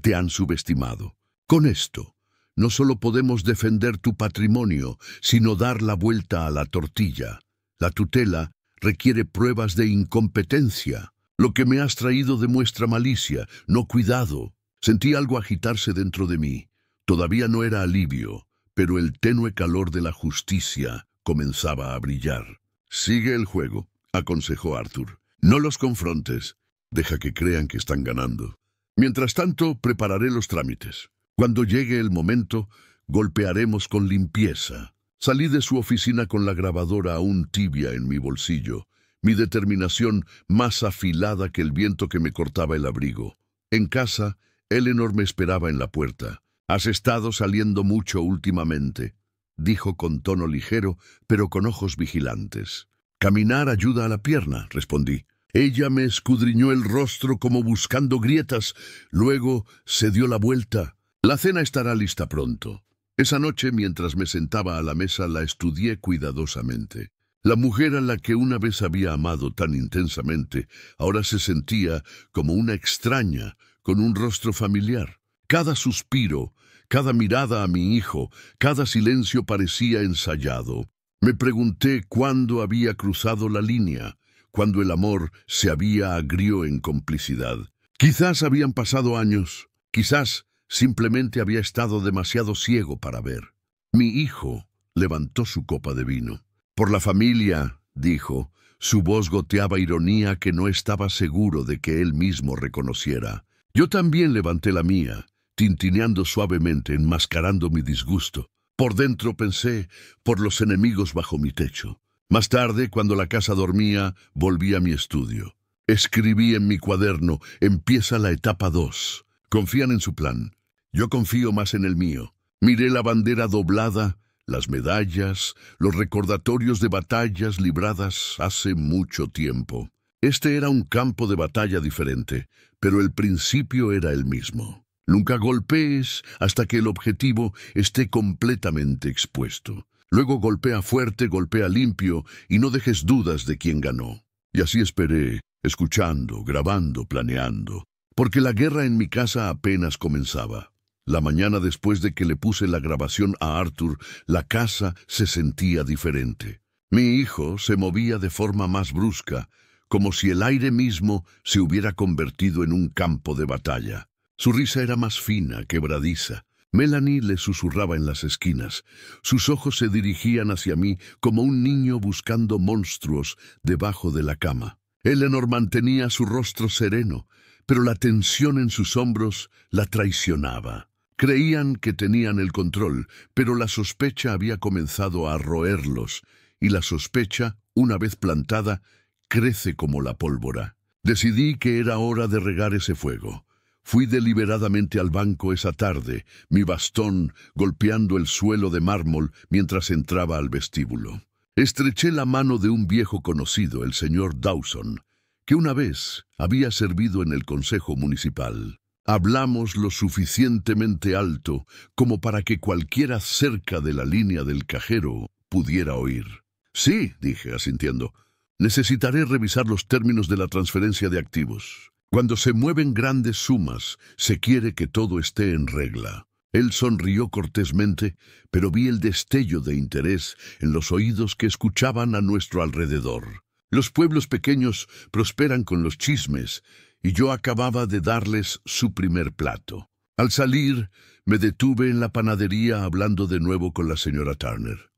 Te han subestimado. Con esto, no solo podemos defender tu patrimonio, sino dar la vuelta a la tortilla. La tutela requiere pruebas de incompetencia. Lo que me has traído demuestra malicia, no cuidado. Sentí algo agitarse dentro de mí. Todavía no era alivio, pero el tenue calor de la justicia comenzaba a brillar. Sigue el juego, aconsejó Arthur. No los confrontes. Deja que crean que están ganando. Mientras tanto, prepararé los trámites. Cuando llegue el momento, golpearemos con limpieza. Salí de su oficina con la grabadora aún tibia en mi bolsillo, mi determinación más afilada que el viento que me cortaba el abrigo. En casa, Eleanor me esperaba en la puerta. «Has estado saliendo mucho últimamente», dijo con tono ligero, pero con ojos vigilantes. Caminar ayuda a la pierna, respondí. Ella me escudriñó el rostro como buscando grietas, luego se dio la vuelta. La cena estará lista pronto. Esa noche, mientras me sentaba a la mesa, la estudié cuidadosamente. La mujer a la que una vez había amado tan intensamente, ahora se sentía como una extraña, con un rostro familiar. Cada suspiro, cada mirada a mi hijo, cada silencio parecía ensayado. Me pregunté cuándo había cruzado la línea, cuando el amor se había agrió en complicidad. Quizás habían pasado años, quizás simplemente había estado demasiado ciego para ver. Mi hijo levantó su copa de vino. Por la familia, dijo, su voz goteaba ironía que no estaba seguro de que él mismo reconociera. Yo también levanté la mía, tintineando suavemente, enmascarando mi disgusto. Por dentro pensé, por los enemigos bajo mi techo. Más tarde, cuando la casa dormía, volví a mi estudio. Escribí en mi cuaderno, empieza la etapa 2. Confían en su plan. Yo confío más en el mío. Miré la bandera doblada, las medallas, los recordatorios de batallas libradas hace mucho tiempo. Este era un campo de batalla diferente, pero el principio era el mismo. Nunca golpees hasta que el objetivo esté completamente expuesto. Luego golpea fuerte, golpea limpio y no dejes dudas de quién ganó. Y así esperé, escuchando, grabando, planeando, porque la guerra en mi casa apenas comenzaba. La mañana después de que le puse la grabación a Arthur, la casa se sentía diferente. Mi hijo se movía de forma más brusca, como si el aire mismo se hubiera convertido en un campo de batalla. Su risa era más fina, quebradiza. Melanie le susurraba en las esquinas. Sus ojos se dirigían hacia mí como un niño buscando monstruos debajo de la cama. Eleanor mantenía su rostro sereno, pero la tensión en sus hombros la traicionaba. Creían que tenían el control, pero la sospecha había comenzado a roerlos, y la sospecha, una vez plantada, crece como la pólvora. Decidí que era hora de regar ese fuego. Fui deliberadamente al banco esa tarde, mi bastón golpeando el suelo de mármol mientras entraba al vestíbulo. Estreché la mano de un viejo conocido, el señor Dawson, que una vez había servido en el consejo municipal. Hablamos lo suficientemente alto como para que cualquiera cerca de la línea del cajero pudiera oír. Sí, dije, asintiendo. Necesitaré revisar los términos de la transferencia de activos. Cuando se mueven grandes sumas, se quiere que todo esté en regla. Él sonrió cortésmente, pero vi el destello de interés en los oídos que escuchaban a nuestro alrededor. Los pueblos pequeños prosperan con los chismes, y yo acababa de darles su primer plato. Al salir, me detuve en la panadería hablando de nuevo con la señora Turner.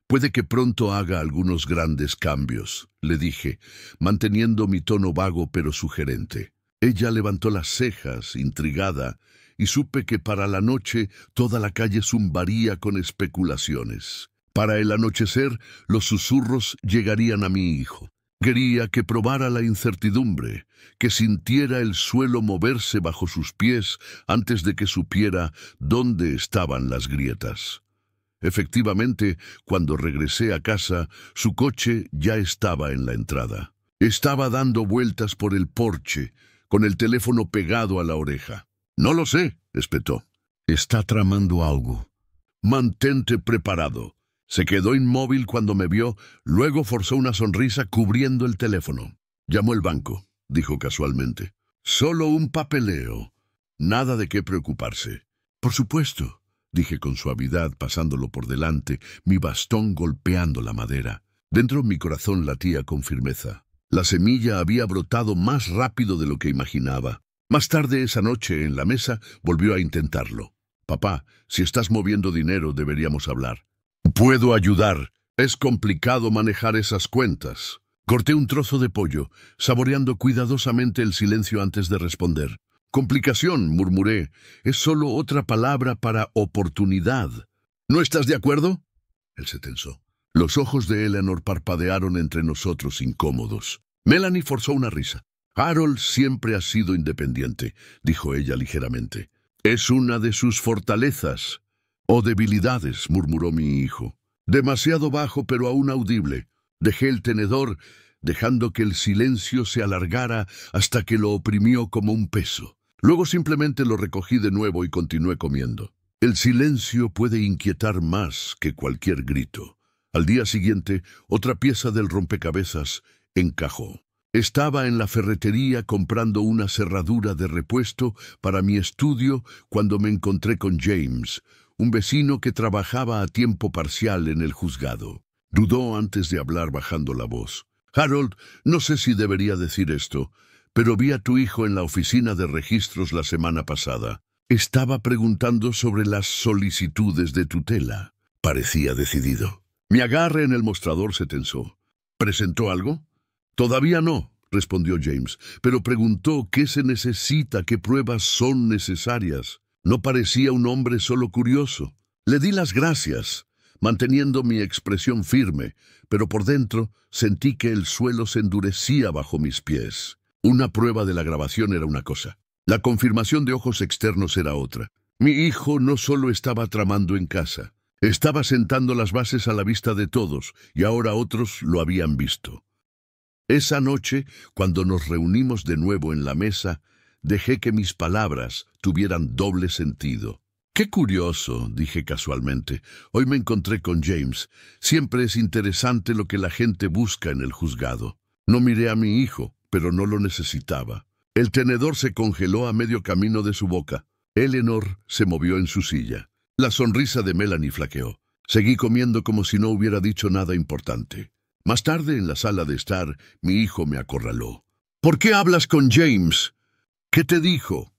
Puede que pronto haga algunos grandes cambios, le dije, manteniendo mi tono vago pero sugerente. Ella levantó las cejas, intrigada, y supe que para la noche toda la calle zumbaría con especulaciones. Para el anochecer, los susurros llegarían a mi hijo. Quería que probara la incertidumbre, que sintiera el suelo moverse bajo sus pies antes de que supiera dónde estaban las grietas. Efectivamente, cuando regresé a casa, su coche ya estaba en la entrada. Estaba dando vueltas por el porche, con el teléfono pegado a la oreja. «No lo sé», espetó. «Está tramando algo». «Mantente preparado». Se quedó inmóvil cuando me vio, luego forzó una sonrisa cubriendo el teléfono. «Llamó el banco», dijo casualmente. «Solo un papeleo. Nada de qué preocuparse». «Por supuesto», dije con suavidad, pasándolo por delante, mi bastón golpeando la madera. Dentro mi corazón latía con firmeza. La semilla había brotado más rápido de lo que imaginaba. Más tarde esa noche, en la mesa, volvió a intentarlo. «Papá, si estás moviendo dinero, deberíamos hablar». «Puedo ayudar. Es complicado manejar esas cuentas». Corté un trozo de pollo, saboreando cuidadosamente el silencio antes de responder. «Complicación», murmuré, «es solo otra palabra para oportunidad». «¿No estás de acuerdo?» Él se tensó. Los ojos de Eleanor parpadearon entre nosotros incómodos. Melanie forzó una risa. «Harold siempre ha sido independiente», dijo ella ligeramente. «Es una de sus fortalezas». «O debilidades», murmuró mi hijo. «Demasiado bajo, pero aún audible». Dejé el tenedor, dejando que el silencio se alargara hasta que lo oprimió como un peso. Luego simplemente lo recogí de nuevo y continué comiendo. El silencio puede inquietar más que cualquier grito. Al día siguiente, otra pieza del rompecabezas encajó. Estaba en la ferretería comprando una cerradura de repuesto para mi estudio cuando me encontré con James, un vecino que trabajaba a tiempo parcial en el juzgado. Dudó antes de hablar bajando la voz. «Harold, no sé si debería decir esto, pero vi a tu hijo en la oficina de registros la semana pasada. Estaba preguntando sobre las solicitudes de tutela». Parecía decidido. Mi agarre en el mostrador se tensó. «¿Presentó algo?» «Todavía no», respondió James, «pero preguntó qué se necesita, qué pruebas son necesarias». No parecía un hombre solo curioso. Le di las gracias, manteniendo mi expresión firme, pero por dentro sentí que el suelo se endurecía bajo mis pies. Una prueba de la grabación era una cosa. La confirmación de ojos externos era otra. Mi hijo no solo estaba tramando en casa, estaba sentando las bases a la vista de todos, y ahora otros lo habían visto. Esa noche, cuando nos reunimos de nuevo en la mesa, dejé que mis palabras tuvieran doble sentido. «Qué curioso», dije casualmente. «Hoy me encontré con James. Siempre es interesante lo que la gente busca en el juzgado». No miré a mi hijo, pero no lo necesitaba. El tenedor se congeló a medio camino de su boca. Eleanor se movió en su silla. La sonrisa de Melanie flaqueó. Seguí comiendo como si no hubiera dicho nada importante. Más tarde, en la sala de estar, mi hijo me acorraló. «¿Por qué hablas con James? ¿Qué te dijo?»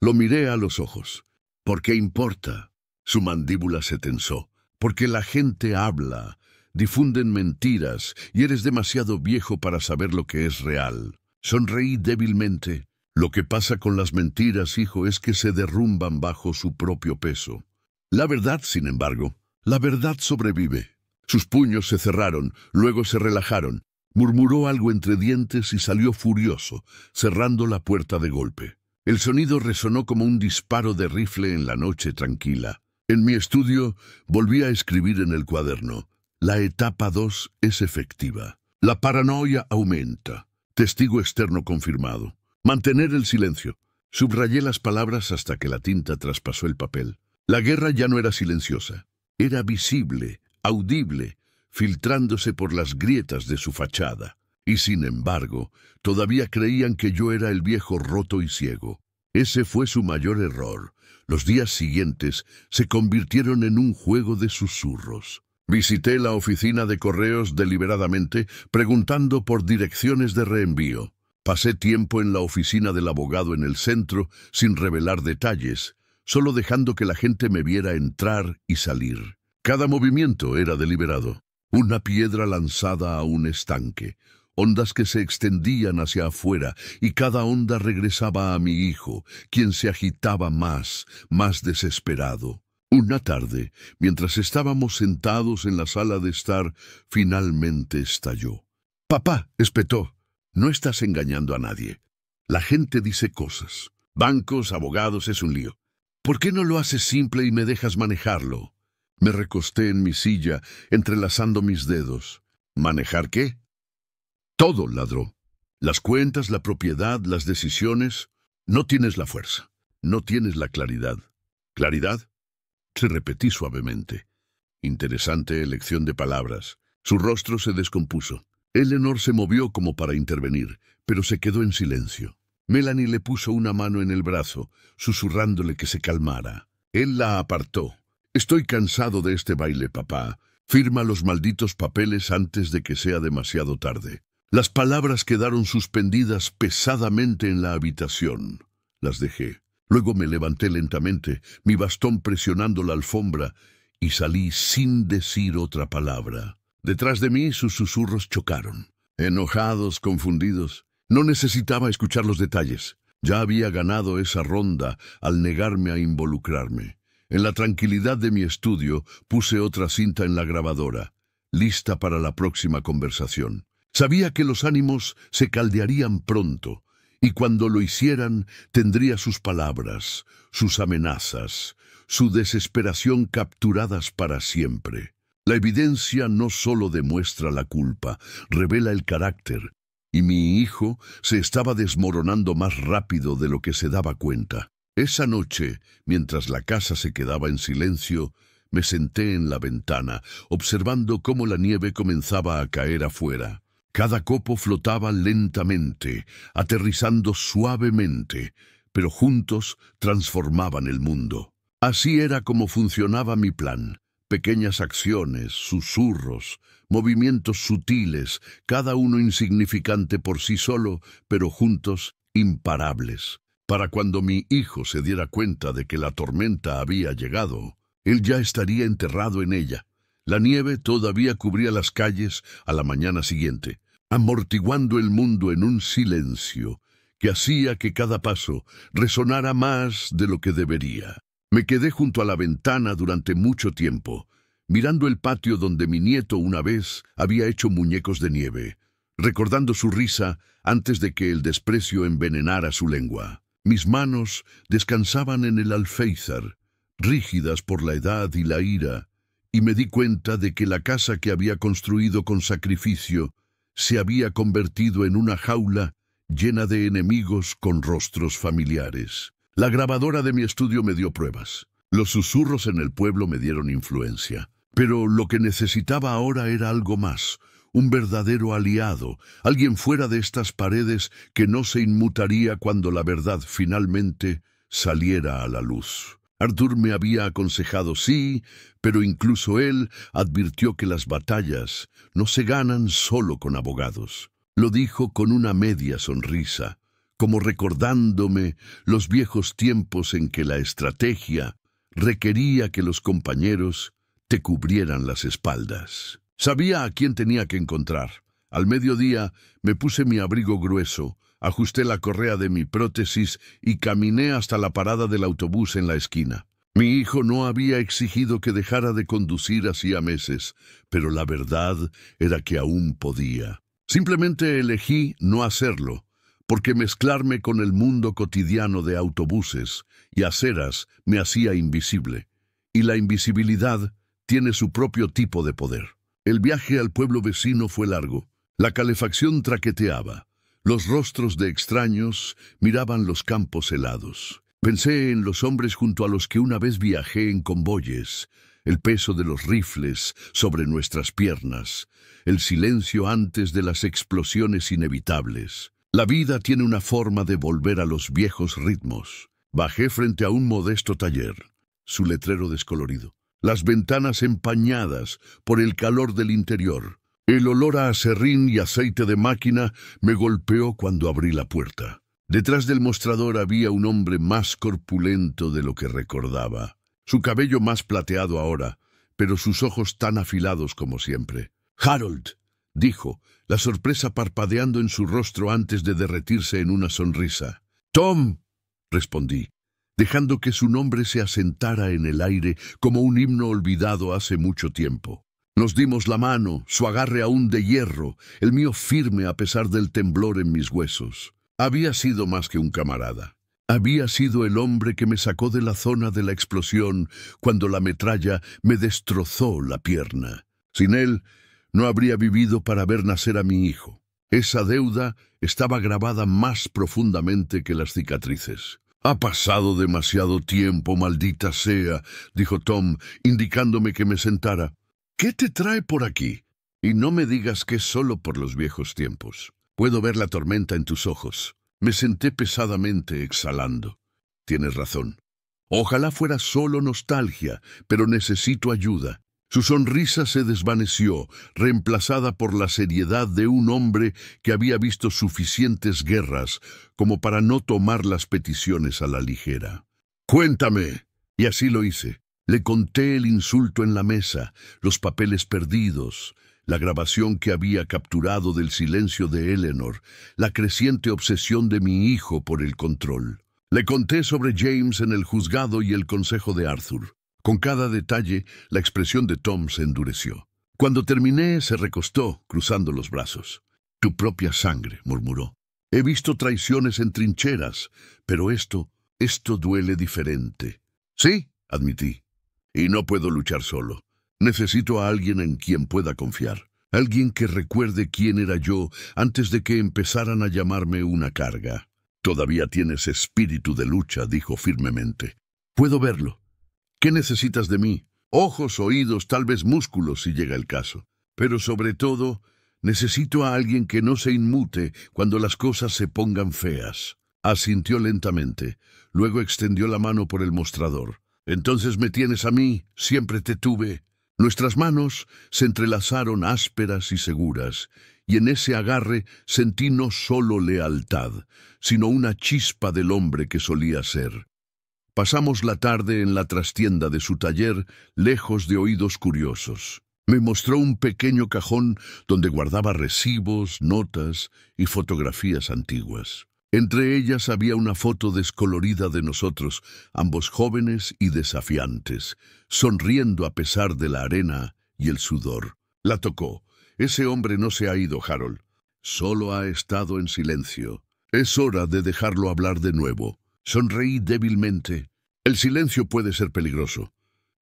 Lo miré a los ojos. «¿Por qué importa?» Su mandíbula se tensó. «Porque la gente habla, difunden mentiras, y eres demasiado viejo para saber lo que es real». Sonreí débilmente. «Lo que pasa con las mentiras, hijo, es que se derrumban bajo su propio peso. La verdad, sin embargo, la verdad sobrevive». Sus puños se cerraron, luego se relajaron. Murmuró algo entre dientes y salió furioso, cerrando la puerta de golpe. El sonido resonó como un disparo de rifle en la noche tranquila. En mi estudio volví a escribir en el cuaderno. La etapa 2 es efectiva. La paranoia aumenta. Testigo externo confirmado. Mantener el silencio. Subrayé las palabras hasta que la tinta traspasó el papel. La guerra ya no era silenciosa. Era visible, audible, filtrándose por las grietas de su fachada. Y sin embargo, todavía creían que yo era el viejo roto y ciego. Ese fue su mayor error. Los días siguientes se convirtieron en un juego de susurros. Visité la oficina de correos deliberadamente, preguntando por direcciones de reenvío. Pasé tiempo en la oficina del abogado en el centro, sin revelar detalles, solo dejando que la gente me viera entrar y salir. Cada movimiento era deliberado. Una piedra lanzada a un estanque, ondas que se extendían hacia afuera, y cada onda regresaba a mi hijo, quien se agitaba más desesperado. Una tarde, mientras estábamos sentados en la sala de estar, finalmente estalló. «Papá», espetó, «no estás engañando a nadie. La gente dice cosas. Bancos, abogados, es un lío. ¿Por qué no lo haces simple y me dejas manejarlo?» Me recosté en mi silla, entrelazando mis dedos. ¿Manejar qué? Todo, ladró. Las cuentas, la propiedad, las decisiones. No tienes la fuerza. No tienes la claridad. ¿Claridad? Se repetí suavemente. Interesante elección de palabras. Su rostro se descompuso. Eleanor se movió como para intervenir, pero se quedó en silencio. Melanie le puso una mano en el brazo, susurrándole que se calmara. Él la apartó. «Estoy cansado de este baile, papá. Firma los malditos papeles antes de que sea demasiado tarde». Las palabras quedaron suspendidas pesadamente en la habitación. Las dejé. Luego me levanté lentamente, mi bastón presionando la alfombra, y salí sin decir otra palabra. Detrás de mí sus susurros chocaron. Enojados, confundidos. No necesitaba escuchar los detalles. Ya había ganado esa ronda al negarme a involucrarme. En la tranquilidad de mi estudio puse otra cinta en la grabadora, lista para la próxima conversación. Sabía que los ánimos se caldearían pronto, y cuando lo hicieran tendría sus palabras, sus amenazas, su desesperación capturadas para siempre. La evidencia no solo demuestra la culpa, revela el carácter, y mi hijo se estaba desmoronando más rápido de lo que se daba cuenta. Esa noche, mientras la casa se quedaba en silencio, me senté en la ventana, observando cómo la nieve comenzaba a caer afuera. Cada copo flotaba lentamente, aterrizando suavemente, pero juntos transformaban el mundo. Así era como funcionaba mi plan. Pequeñas acciones, susurros, movimientos sutiles, cada uno insignificante por sí solo, pero juntos imparables. Para cuando mi hijo se diera cuenta de que la tormenta había llegado, él ya estaría enterrado en ella. La nieve todavía cubría las calles a la mañana siguiente, amortiguando el mundo en un silencio que hacía que cada paso resonara más de lo que debería. Me quedé junto a la ventana durante mucho tiempo, mirando el patio donde mi nieto una vez había hecho muñecos de nieve, recordando su risa antes de que el desprecio envenenara su lengua. Mis manos descansaban en el alféizar, rígidas por la edad y la ira, y me di cuenta de que la casa que había construido con sacrificio se había convertido en una jaula llena de enemigos con rostros familiares. La grabadora de mi estudio me dio pruebas. Los susurros en el pueblo me dieron influencia. Pero lo que necesitaba ahora era algo más, un verdadero aliado, alguien fuera de estas paredes que no se inmutaría cuando la verdad finalmente saliera a la luz. Arthur me había aconsejado sí, pero incluso él advirtió que las batallas no se ganan solo con abogados. Lo dijo con una media sonrisa, como recordándome los viejos tiempos en que la estrategia requería que los compañeros te cubrieran las espaldas. Sabía a quién tenía que encontrar. Al mediodía me puse mi abrigo grueso, ajusté la correa de mi prótesis y caminé hasta la parada del autobús en la esquina. Mi hijo no había exigido que dejara de conducir hacía meses, pero la verdad era que aún podía. Simplemente elegí no hacerlo, porque mezclarme con el mundo cotidiano de autobuses y aceras me hacía invisible. Y la invisibilidad tiene su propio tipo de poder. El viaje al pueblo vecino fue largo. La calefacción traqueteaba. Los rostros de extraños miraban los campos helados. Pensé en los hombres junto a los que una vez viajé en convoyes, el peso de los rifles sobre nuestras piernas, el silencio antes de las explosiones inevitables. La vida tiene una forma de volver a los viejos ritmos. Bajé frente a un modesto taller, su letrero descolorido, las ventanas empañadas por el calor del interior. El olor a aserrín y aceite de máquina me golpeó cuando abrí la puerta. Detrás del mostrador había un hombre más corpulento de lo que recordaba. Su cabello más plateado ahora, pero sus ojos tan afilados como siempre. «Harold», dijo, la sorpresa parpadeando en su rostro antes de derretirse en una sonrisa. «Tom», respondí, dejando que su nombre se asentara en el aire como un himno olvidado hace mucho tiempo. Nos dimos la mano, su agarre aún de hierro, el mío firme a pesar del temblor en mis huesos. Había sido más que un camarada. Había sido el hombre que me sacó de la zona de la explosión cuando la metralla me destrozó la pierna. Sin él, no habría vivido para ver nacer a mi hijo. Esa deuda estaba grabada más profundamente que las cicatrices. «Ha pasado demasiado tiempo, maldita sea», dijo Tom, indicándome que me sentara. «¿Qué te trae por aquí?» «Y no me digas que es solo por los viejos tiempos. Puedo ver la tormenta en tus ojos». Me senté pesadamente, exhalando. «Tienes razón. Ojalá fuera solo nostalgia, pero necesito ayuda». Su sonrisa se desvaneció, reemplazada por la seriedad de un hombre que había visto suficientes guerras como para no tomar las peticiones a la ligera. «Cuéntame». Y así lo hice. Le conté el insulto en la mesa, los papeles perdidos, la grabación que había capturado del silencio de Eleanor, la creciente obsesión de mi hijo por el control. Le conté sobre James en el juzgado y el consejo de Arthur. Con cada detalle, la expresión de Tom se endureció. Cuando terminé, se recostó, cruzando los brazos. «Tu propia sangre», murmuró. «He visto traiciones en trincheras, pero esto duele diferente». «Sí», admití. «Y no puedo luchar solo. Necesito a alguien en quien pueda confiar. Alguien que recuerde quién era yo antes de que empezaran a llamarme una carga. Todavía tienes espíritu de lucha, dijo firmemente. Puedo verlo. ¿Qué necesitas de mí? Ojos, oídos, tal vez músculos si llega el caso. Pero sobre todo, necesito a alguien que no se inmute cuando las cosas se pongan feas. Asintió lentamente. Luego extendió la mano por el mostrador. Entonces me tienes a mí, siempre te tuve. Nuestras manos se entrelazaron ásperas y seguras, y en ese agarre sentí no solo lealtad, sino una chispa del hombre que solía ser. Pasamos la tarde en la trastienda de su taller, lejos de oídos curiosos. Me mostró un pequeño cajón donde guardaba recibos, notas y fotografías antiguas. Entre ellas había una foto descolorida de nosotros, ambos jóvenes y desafiantes, sonriendo a pesar de la arena y el sudor. La tocó. Ese hombre no se ha ido, Harold. Solo ha estado en silencio. Es hora de dejarlo hablar de nuevo. Sonreí débilmente. El silencio puede ser peligroso.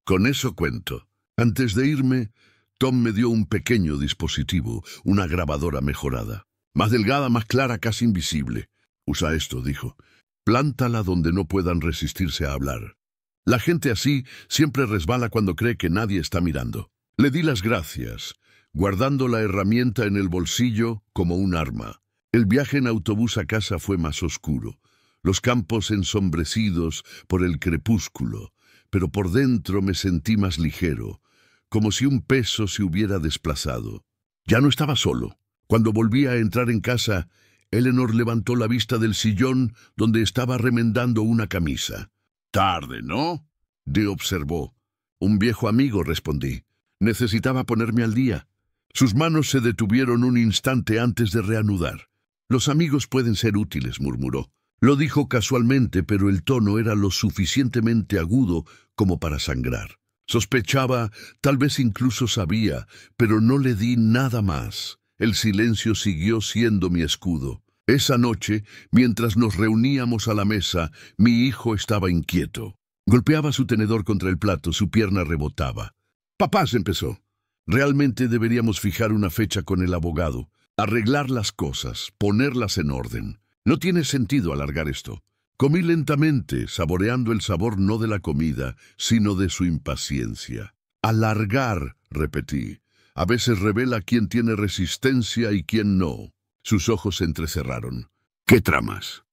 Con eso cuento. Antes de irme, Tom me dio un pequeño dispositivo, una grabadora mejorada. Más delgada, más clara, casi invisible. Usa esto, dijo. Plántala donde no puedan resistirse a hablar. La gente así siempre resbala cuando cree que nadie está mirando. Le di las gracias, guardando la herramienta en el bolsillo como un arma. El viaje en autobús a casa fue más oscuro. Los campos ensombrecidos por el crepúsculo, pero por dentro me sentí más ligero, como si un peso se hubiera desplazado. Ya no estaba solo. Cuando volví a entrar en casa, Eleanor levantó la vista del sillón donde estaba remendando una camisa. «Tarde, ¿no?», Dee observó. «Un viejo amigo», respondí. «Necesitaba ponerme al día». Sus manos se detuvieron un instante antes de reanudar. «Los amigos pueden ser útiles», murmuró. Lo dijo casualmente, pero el tono era lo suficientemente agudo como para sangrar. Sospechaba, tal vez incluso sabía, pero no le di nada más. El silencio siguió siendo mi escudo. Esa noche, mientras nos reuníamos a la mesa, mi hijo estaba inquieto. Golpeaba su tenedor contra el plato, su pierna rebotaba. «Papá», empezó. «Realmente deberíamos fijar una fecha con el abogado, arreglar las cosas, ponerlas en orden. No tiene sentido alargar esto». Comí lentamente, saboreando el sabor no de la comida, sino de su impaciencia. «Alargar», repetí. «A veces revela quién tiene resistencia y quién no». Sus ojos se entrecerraron. «¿Qué tramas?»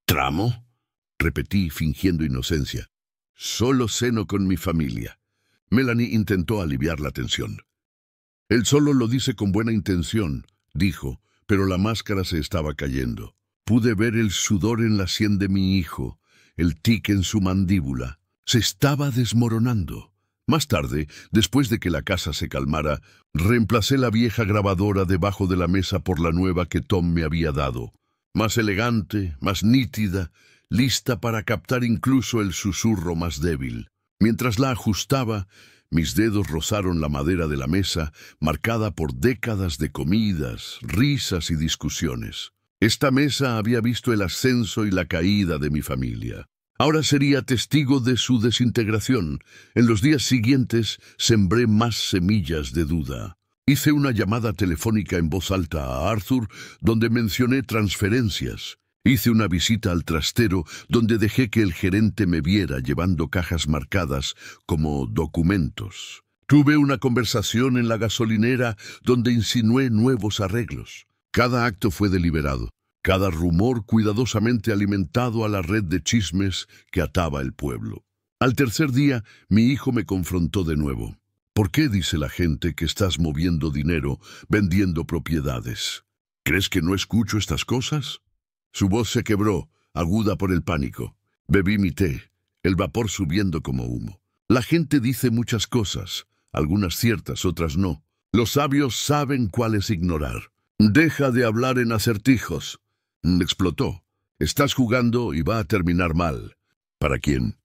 «¿Tramo?», repetí, fingiendo inocencia. «Solo ceno con mi familia». Melanie intentó aliviar la tensión. «Él solo lo dice con buena intención», dijo, pero la máscara se estaba cayendo. Pude ver el sudor en la sien de mi hijo, el tic en su mandíbula. Se estaba desmoronando. Más tarde, después de que la casa se calmara, reemplacé la vieja grabadora debajo de la mesa por la nueva que Tom me había dado. Más elegante, más nítida, lista para captar incluso el susurro más débil. Mientras la ajustaba, mis dedos rozaron la madera de la mesa, marcada por décadas de comidas, risas y discusiones. Esta mesa había visto el ascenso y la caída de mi familia. Ahora sería testigo de su desintegración. En los días siguientes sembré más semillas de duda. Hice una llamada telefónica en voz alta a Arthur, donde mencioné transferencias. Hice una visita al trastero, donde dejé que el gerente me viera llevando cajas marcadas como documentos. Tuve una conversación en la gasolinera, donde insinué nuevos arreglos. Cada acto fue deliberado. Cada rumor cuidadosamente alimentado a la red de chismes que ataba el pueblo. Al tercer día, mi hijo me confrontó de nuevo. «¿Por qué dice la gente que estás moviendo dinero, vendiendo propiedades? ¿Crees que no escucho estas cosas?» Su voz se quebró, aguda por el pánico. Bebí mi té, el vapor subiendo como humo. «La gente dice muchas cosas, algunas ciertas, otras no. Los sabios saben cuáles ignorar. Deja de hablar en acertijos». Explotó. «Estás jugando y va a terminar mal». «¿Para quién?»,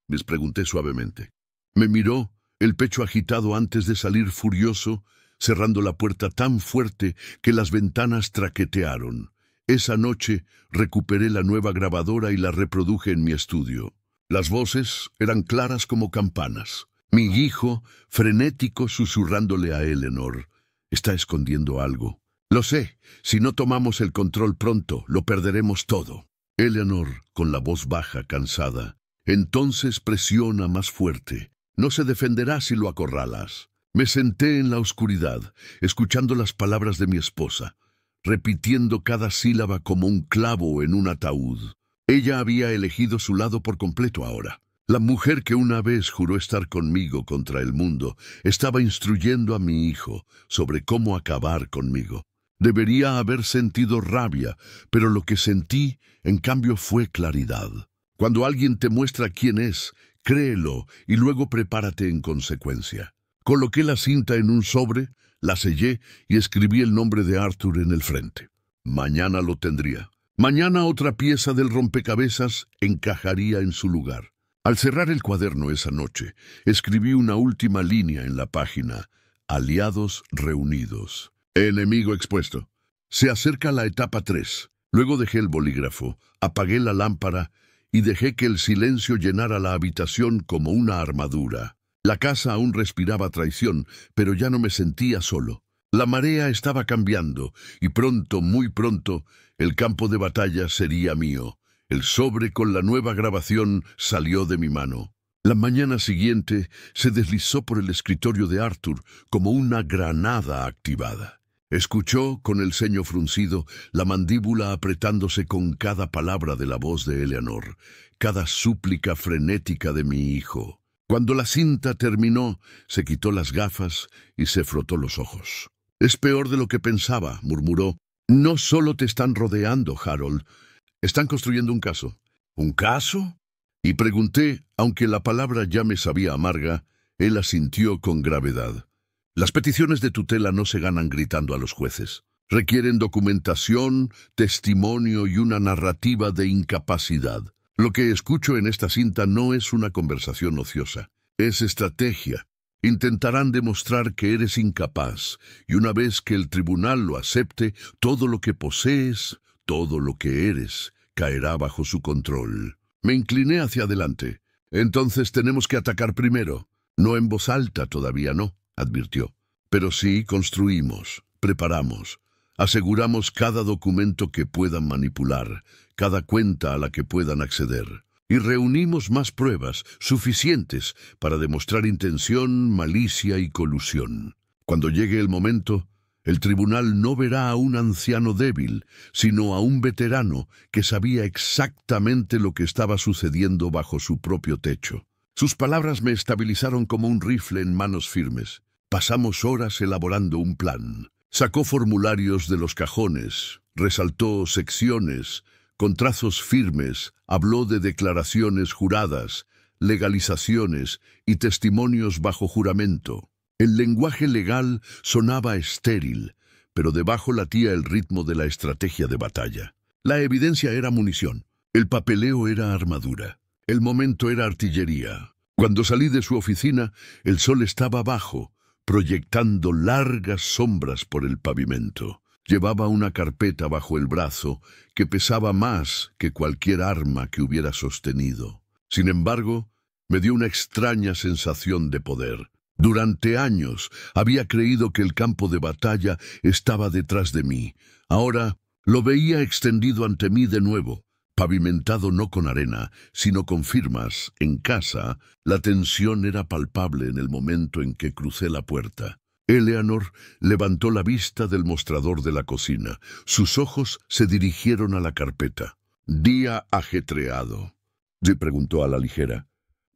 les pregunté suavemente. Me miró, el pecho agitado antes de salir furioso, cerrando la puerta tan fuerte que las ventanas traquetearon. Esa noche recuperé la nueva grabadora y la reproduje en mi estudio. Las voces eran claras como campanas. Mi hijo, frenético, susurrándole a Eleanor. Está escondiendo algo. Lo sé, si no tomamos el control pronto, lo perderemos todo. Eleanor, con la voz baja, cansada. Entonces presiona más fuerte. No se defenderá si lo acorralas. Me senté en la oscuridad, escuchando las palabras de mi esposa, repitiendo cada sílaba como un clavo en un ataúd. Ella había elegido su lado por completo ahora. La mujer que una vez juró estar conmigo contra el mundo estaba instruyendo a mi hijo sobre cómo acabar conmigo. Debería haber sentido rabia, pero lo que sentí, en cambio, fue claridad. Cuando alguien te muestra quién es, créelo y luego prepárate en consecuencia. Coloqué la cinta en un sobre, la sellé y escribí el nombre de Arthur en el frente. Mañana lo tendría. Mañana otra pieza del rompecabezas encajaría en su lugar. Al cerrar el cuaderno esa noche, escribí una última línea en la página. Aliados reunidos. Enemigo expuesto. Se acerca la etapa 3. Luego dejé el bolígrafo, apagué la lámpara y dejé que el silencio llenara la habitación como una armadura. La casa aún respiraba traición, pero ya no me sentía solo. La marea estaba cambiando y pronto, muy pronto, el campo de batalla sería mío. El sobre con la nueva grabación salió de mi mano. La mañana siguiente se deslizó por el escritorio de Arthur como una granada activada. Escuchó, con el ceño fruncido, la mandíbula apretándose con cada palabra de la voz de Eleanor, cada súplica frenética de mi hijo. Cuando la cinta terminó, se quitó las gafas y se frotó los ojos. «Es peor de lo que pensaba», murmuró. «No solo te están rodeando, Harold. Están construyendo un caso». «¿Un caso?» Y pregunté, aunque la palabra ya me sabía amarga, él asintió con gravedad. «Las peticiones de tutela no se ganan gritando a los jueces. Requieren documentación, testimonio y una narrativa de incapacidad. Lo que escucho en esta cinta no es una conversación ociosa. Es estrategia. Intentarán demostrar que eres incapaz, y una vez que el tribunal lo acepte, todo lo que posees, todo lo que eres, caerá bajo su control». Me incliné hacia adelante. «Entonces tenemos que atacar primero». «No en voz alta, todavía no», advirtió. «Pero sí construimos, preparamos, aseguramos cada documento que puedan manipular, cada cuenta a la que puedan acceder. Y reunimos más pruebas, suficientes para demostrar intención, malicia y colusión. Cuando llegue el momento, el tribunal no verá a un anciano débil, sino a un veterano que sabía exactamente lo que estaba sucediendo bajo su propio techo». Sus palabras me estabilizaron como un rifle en manos firmes. Pasamos horas elaborando un plan. Sacó formularios de los cajones, resaltó secciones, con trazos firmes, habló de declaraciones juradas, legalizaciones y testimonios bajo juramento. El lenguaje legal sonaba estéril, pero debajo latía el ritmo de la estrategia de batalla. La evidencia era munición, el papeleo era armadura, el momento era artillería. Cuando salí de su oficina, el sol estaba bajo, proyectando largas sombras por el pavimento. Llevaba una carpeta bajo el brazo que pesaba más que cualquier arma que hubiera sostenido. Sin embargo, me dio una extraña sensación de poder. Durante años había creído que el campo de batalla estaba detrás de mí. Ahora lo veía extendido ante mí de nuevo, pavimentado no con arena, sino con firmas. En casa, la tensión era palpable en el momento en que crucé la puerta. Eleanor levantó la vista del mostrador de la cocina. Sus ojos se dirigieron a la carpeta. «Día ajetreado», le preguntó a la ligera.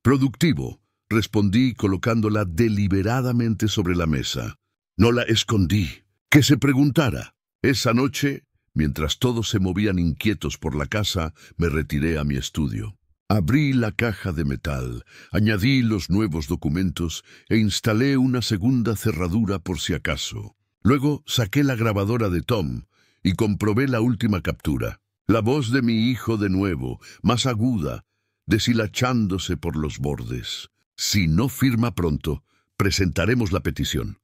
«Productivo», respondí colocándola deliberadamente sobre la mesa. No la escondí. Que se preguntara. Esa noche, mientras todos se movían inquietos por la casa, me retiré a mi estudio. Abrí la caja de metal, añadí los nuevos documentos e instalé una segunda cerradura por si acaso. Luego saqué la grabadora de Tom y comprobé la última captura. La voz de mi hijo de nuevo, más aguda, deshilachándose por los bordes. «Si no firma pronto, presentaremos la petición.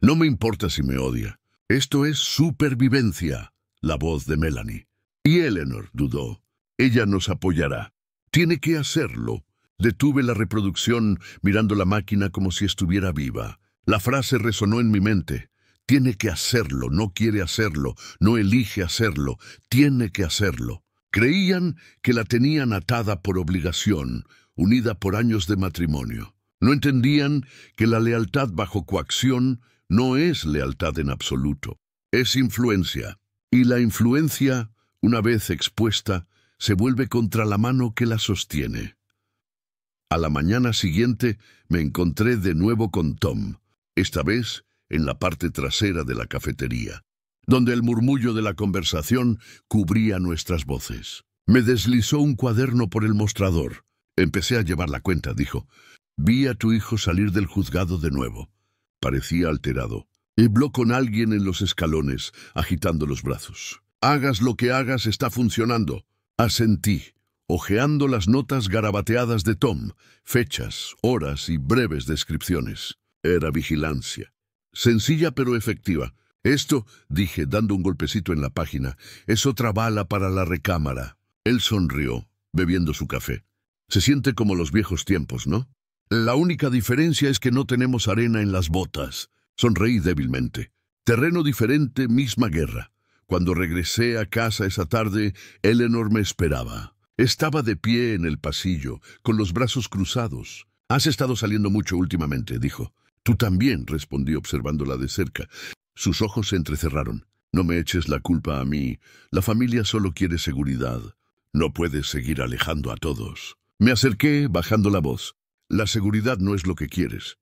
No me importa si me odia. Esto es supervivencia», la voz de Melanie. Y Eleanor dudó. «Ella nos apoyará. Tiene que hacerlo. Detuve la reproducción mirando la máquina como si estuviera viva. La frase resonó en mi mente. Tiene que hacerlo, no quiere hacerlo, no elige hacerlo, tiene que hacerlo. Creían que la tenían atada por obligación, unida por años de matrimonio. No entendían que la lealtad bajo coacción no es lealtad en absoluto, es influencia. Y la influencia, una vez expuesta, se vuelve contra la mano que la sostiene. A la mañana siguiente me encontré de nuevo con Tom, esta vez en la parte trasera de la cafetería, donde el murmullo de la conversación cubría nuestras voces. Me deslizó un cuaderno por el mostrador. Empecé a llevar la cuenta, dijo. Vi a tu hijo salir del juzgado de nuevo. Parecía alterado. Habló con alguien en los escalones, agitando los brazos. Hagas lo que hagas, está funcionando. Asentí, hojeando las notas garabateadas de Tom, fechas, horas y breves descripciones. Era vigilancia. Sencilla pero efectiva. Esto, dije, dando un golpecito en la página, es otra bala para la recámara. Él sonrió, bebiendo su café. Se siente como los viejos tiempos, ¿no? La única diferencia es que no tenemos arena en las botas. Sonreí débilmente. Terreno diferente, misma guerra. Cuando regresé a casa esa tarde, Eleanor me esperaba. Estaba de pie en el pasillo, con los brazos cruzados. «Has estado saliendo mucho últimamente», dijo. «Tú también», respondí observándola de cerca. Sus ojos se entrecerraron. «No me eches la culpa a mí. La familia solo quiere seguridad. No puedes seguir alejando a todos». Me acerqué, bajando la voz. «La seguridad no es lo que quieres.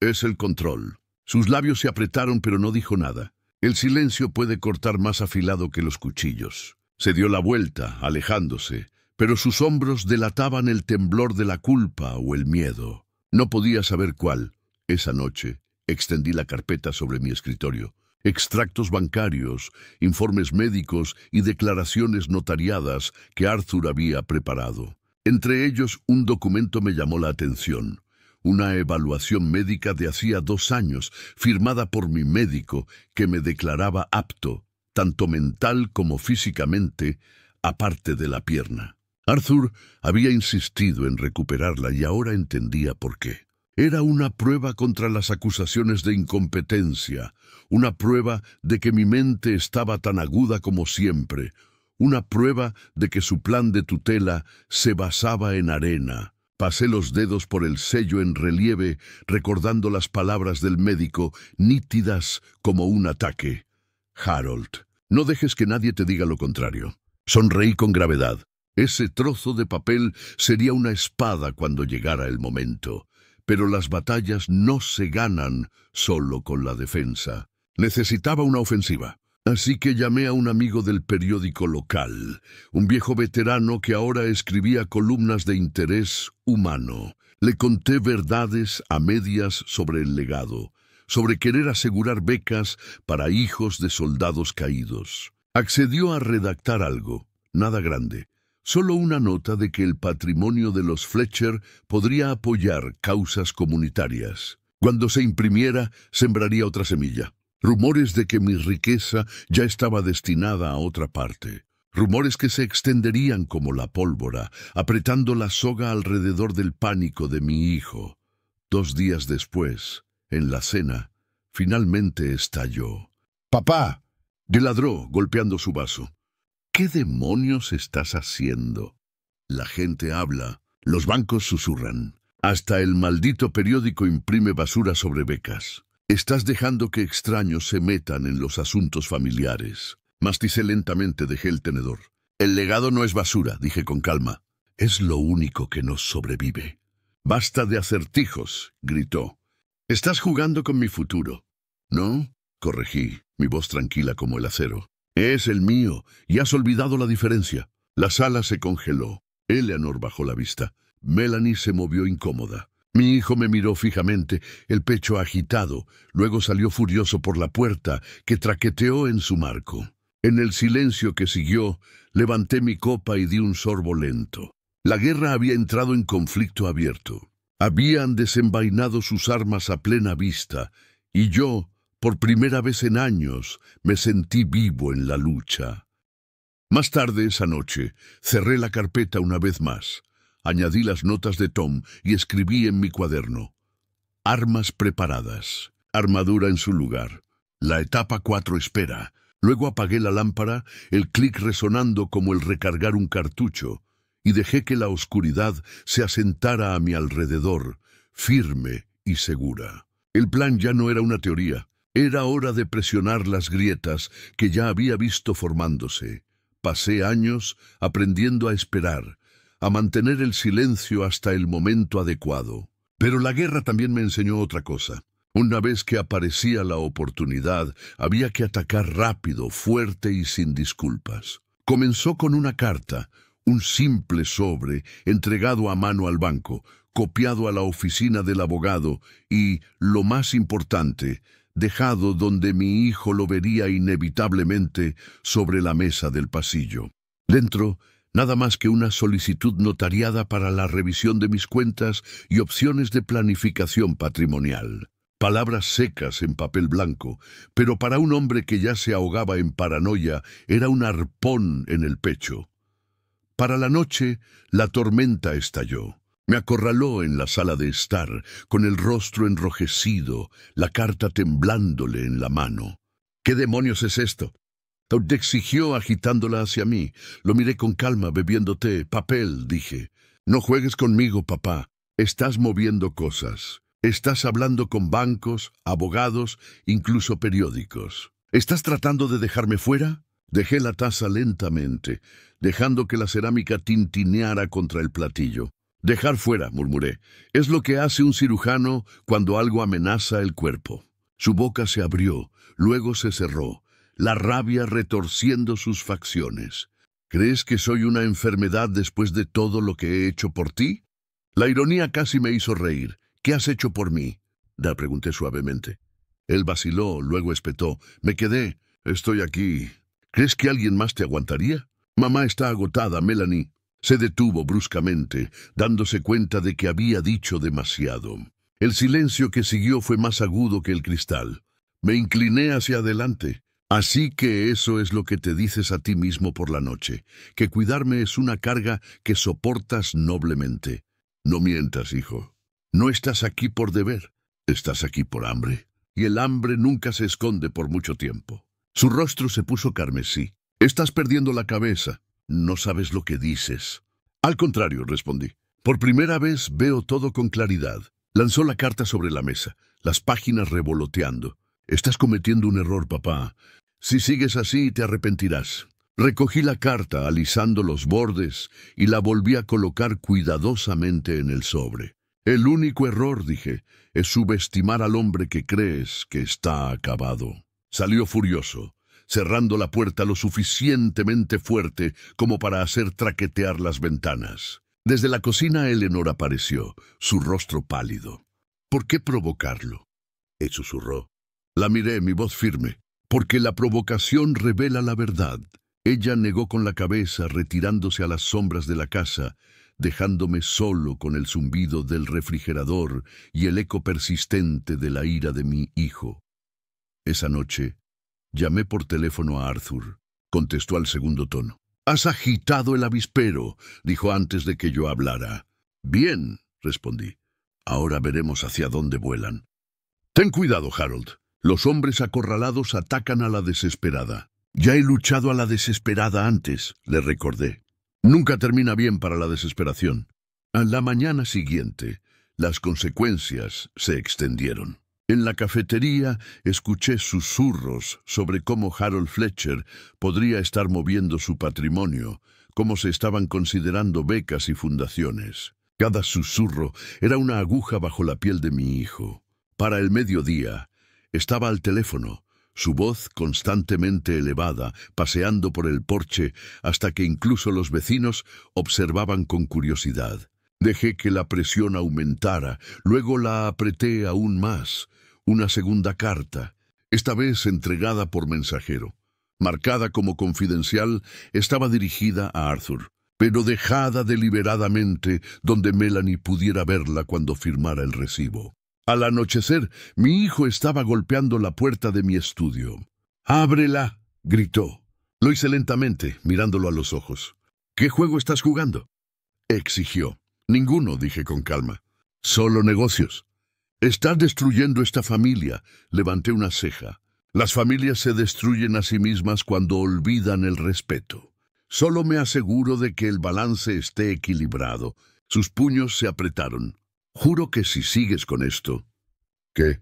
Es el control». Sus labios se apretaron, pero no dijo nada. El silencio puede cortar más afilado que los cuchillos. Se dio la vuelta, alejándose, pero sus hombros delataban el temblor de la culpa o el miedo. No podía saber cuál. Esa noche extendí la carpeta sobre mi escritorio. Extractos bancarios, informes médicos y declaraciones notariadas que Arthur había preparado. Entre ellos, un documento me llamó la atención. Una evaluación médica de hacía 2 años, firmada por mi médico, que me declaraba apto, tanto mental como físicamente, aparte de la pierna. Arthur había insistido en recuperarla y ahora entendía por qué. Era una prueba contra las acusaciones de incompetencia, una prueba de que mi mente estaba tan aguda como siempre, una prueba de que su plan de tutela se basaba en arena. Pasé los dedos por el sello en relieve, recordando las palabras del médico, nítidas como un ataque. «Harold, no dejes que nadie te diga lo contrario». Sonreí con gravedad. Ese trozo de papel sería una espada cuando llegara el momento. Pero las batallas no se ganan solo con la defensa. Necesitaba una ofensiva. Así que llamé a un amigo del periódico local, un viejo veterano que ahora escribía columnas de interés humano. Le conté verdades a medias sobre el legado, sobre querer asegurar becas para hijos de soldados caídos. Accedió a redactar algo, nada grande, solo una nota de que el patrimonio de los Fletcher podría apoyar causas comunitarias. Cuando se imprimiera, sembraría otra semilla. Rumores de que mi riqueza ya estaba destinada a otra parte. Rumores que se extenderían como la pólvora, apretando la soga alrededor del pánico de mi hijo. 2 días después, en la cena, finalmente estalló. «¡Papá!», ladró, golpeando su vaso. «¿Qué demonios estás haciendo?». La gente habla, los bancos susurran. Hasta el maldito periódico imprime basura sobre becas. Estás dejando que extraños se metan en los asuntos familiares. Masticé lentamente, dejé el tenedor. «El legado no es basura», dije con calma. «Es lo único que nos sobrevive». «Basta de acertijos», gritó. «Estás jugando con mi futuro». «No», corregí, mi voz tranquila como el acero. «Es el mío, y has olvidado la diferencia». La sala se congeló. Eleanor bajó la vista. Melanie se movió incómoda. Mi hijo me miró fijamente, el pecho agitado. Luego salió furioso por la puerta, que traqueteó en su marco. En el silencio que siguió, levanté mi copa y di un sorbo lento. La guerra había entrado en conflicto abierto. Habían desenvainado sus armas a plena vista, y yo, por primera vez en años, me sentí vivo en la lucha. Más tarde esa noche, cerré la carpeta una vez más. Añadí las notas de Tom y escribí en mi cuaderno: armas preparadas, armadura en su lugar. La etapa 4 espera. Luego apagué la lámpara, el clic resonando como el recargar un cartucho, y dejé que la oscuridad se asentara a mi alrededor, firme y segura. El plan ya no era una teoría. Era hora de presionar las grietas que ya había visto formándose. Pasé años aprendiendo a esperar, a mantener el silencio hasta el momento adecuado. Pero la guerra también me enseñó otra cosa. Una vez que aparecía la oportunidad, había que atacar rápido, fuerte y sin disculpas. Comenzó con una carta, un simple sobre, entregado a mano al banco, copiado a la oficina del abogado y, lo más importante, dejado donde mi hijo lo vería inevitablemente sobre la mesa del pasillo. Dentro, nada más que una solicitud notariada para la revisión de mis cuentas y opciones de planificación patrimonial. Palabras secas en papel blanco, pero para un hombre que ya se ahogaba en paranoia era un arpón en el pecho. Para la noche, la tormenta estalló. Me acorraló en la sala de estar, con el rostro enrojecido, la carta temblándole en la mano. ¿Qué demonios es esto?, Todd exigió agitándola hacia mí. Lo miré con calma, bebiendo té. Papel, dije. No juegues conmigo, papá. Estás moviendo cosas. Estás hablando con bancos, abogados, incluso periódicos. ¿Estás tratando de dejarme fuera? Dejé la taza lentamente, dejando que la cerámica tintineara contra el platillo. Dejar fuera, murmuré. Es lo que hace un cirujano cuando algo amenaza el cuerpo. Su boca se abrió, luego se cerró, la rabia retorciendo sus facciones. ¿Crees que soy una enfermedad después de todo lo que he hecho por ti? La ironía casi me hizo reír. ¿Qué has hecho por mí?, le pregunté suavemente. Él vaciló, luego espetó. Me quedé. Estoy aquí. ¿Crees que alguien más te aguantaría? Mamá está agotada, Melanie. Se detuvo bruscamente, dándose cuenta de que había dicho demasiado. El silencio que siguió fue más agudo que el cristal. Me incliné hacia adelante. Así que eso es lo que te dices a ti mismo por la noche, que cuidarme es una carga que soportas noblemente. No mientas, hijo. No estás aquí por deber, estás aquí por hambre. Y el hambre nunca se esconde por mucho tiempo. Su rostro se puso carmesí. Estás perdiendo la cabeza. No sabes lo que dices. Al contrario, respondí. Por primera vez veo todo con claridad. Lanzó la carta sobre la mesa, las páginas revoloteando. Estás cometiendo un error, papá. Si sigues así, te arrepentirás. Recogí la carta, alisando los bordes, y la volví a colocar cuidadosamente en el sobre. El único error, dije, es subestimar al hombre que crees que está acabado. Salió furioso, cerrando la puerta lo suficientemente fuerte como para hacer traquetear las ventanas. Desde la cocina Eleanor apareció, su rostro pálido. ¿Por qué provocarlo?, él susurró. La miré, mi voz firme. Porque la provocación revela la verdad. Ella negó con la cabeza, retirándose a las sombras de la casa, dejándome solo con el zumbido del refrigerador y el eco persistente de la ira de mi hijo. Esa noche, llamé por teléfono a Arthur. Contestó al segundo tono. «Has agitado el avispero», dijo antes de que yo hablara. «Bien», respondí. «Ahora veremos hacia dónde vuelan». «Ten cuidado, Harold. Los hombres acorralados atacan a la desesperada». «Ya he luchado a la desesperada antes», le recordé. «Nunca termina bien para la desesperación». A la mañana siguiente, las consecuencias se extendieron. En la cafetería escuché susurros sobre cómo Harold Fletcher podría estar moviendo su patrimonio, cómo se estaban considerando becas y fundaciones. Cada susurro era una aguja bajo la piel de mi hijo. Para el mediodía, estaba al teléfono, su voz constantemente elevada, paseando por el porche hasta que incluso los vecinos observaban con curiosidad. Dejé que la presión aumentara, luego la apreté aún más. Una segunda carta, esta vez entregada por mensajero. Marcada como confidencial, estaba dirigida a Arthur, pero dejada deliberadamente donde Melanie pudiera verla cuando firmara el recibo. Al anochecer, mi hijo estaba golpeando la puerta de mi estudio. «¡Ábrela!», gritó. Lo hice lentamente, mirándolo a los ojos. «¿Qué juego estás jugando?», exigió. Ninguno, dije con calma. Solo negocios. Estás destruyendo esta familia. Levanté una ceja. Las familias se destruyen a sí mismas cuando olvidan el respeto. Solo me aseguro de que el balance esté equilibrado. Sus puños se apretaron. Juro que si sigues con esto... ¿Qué?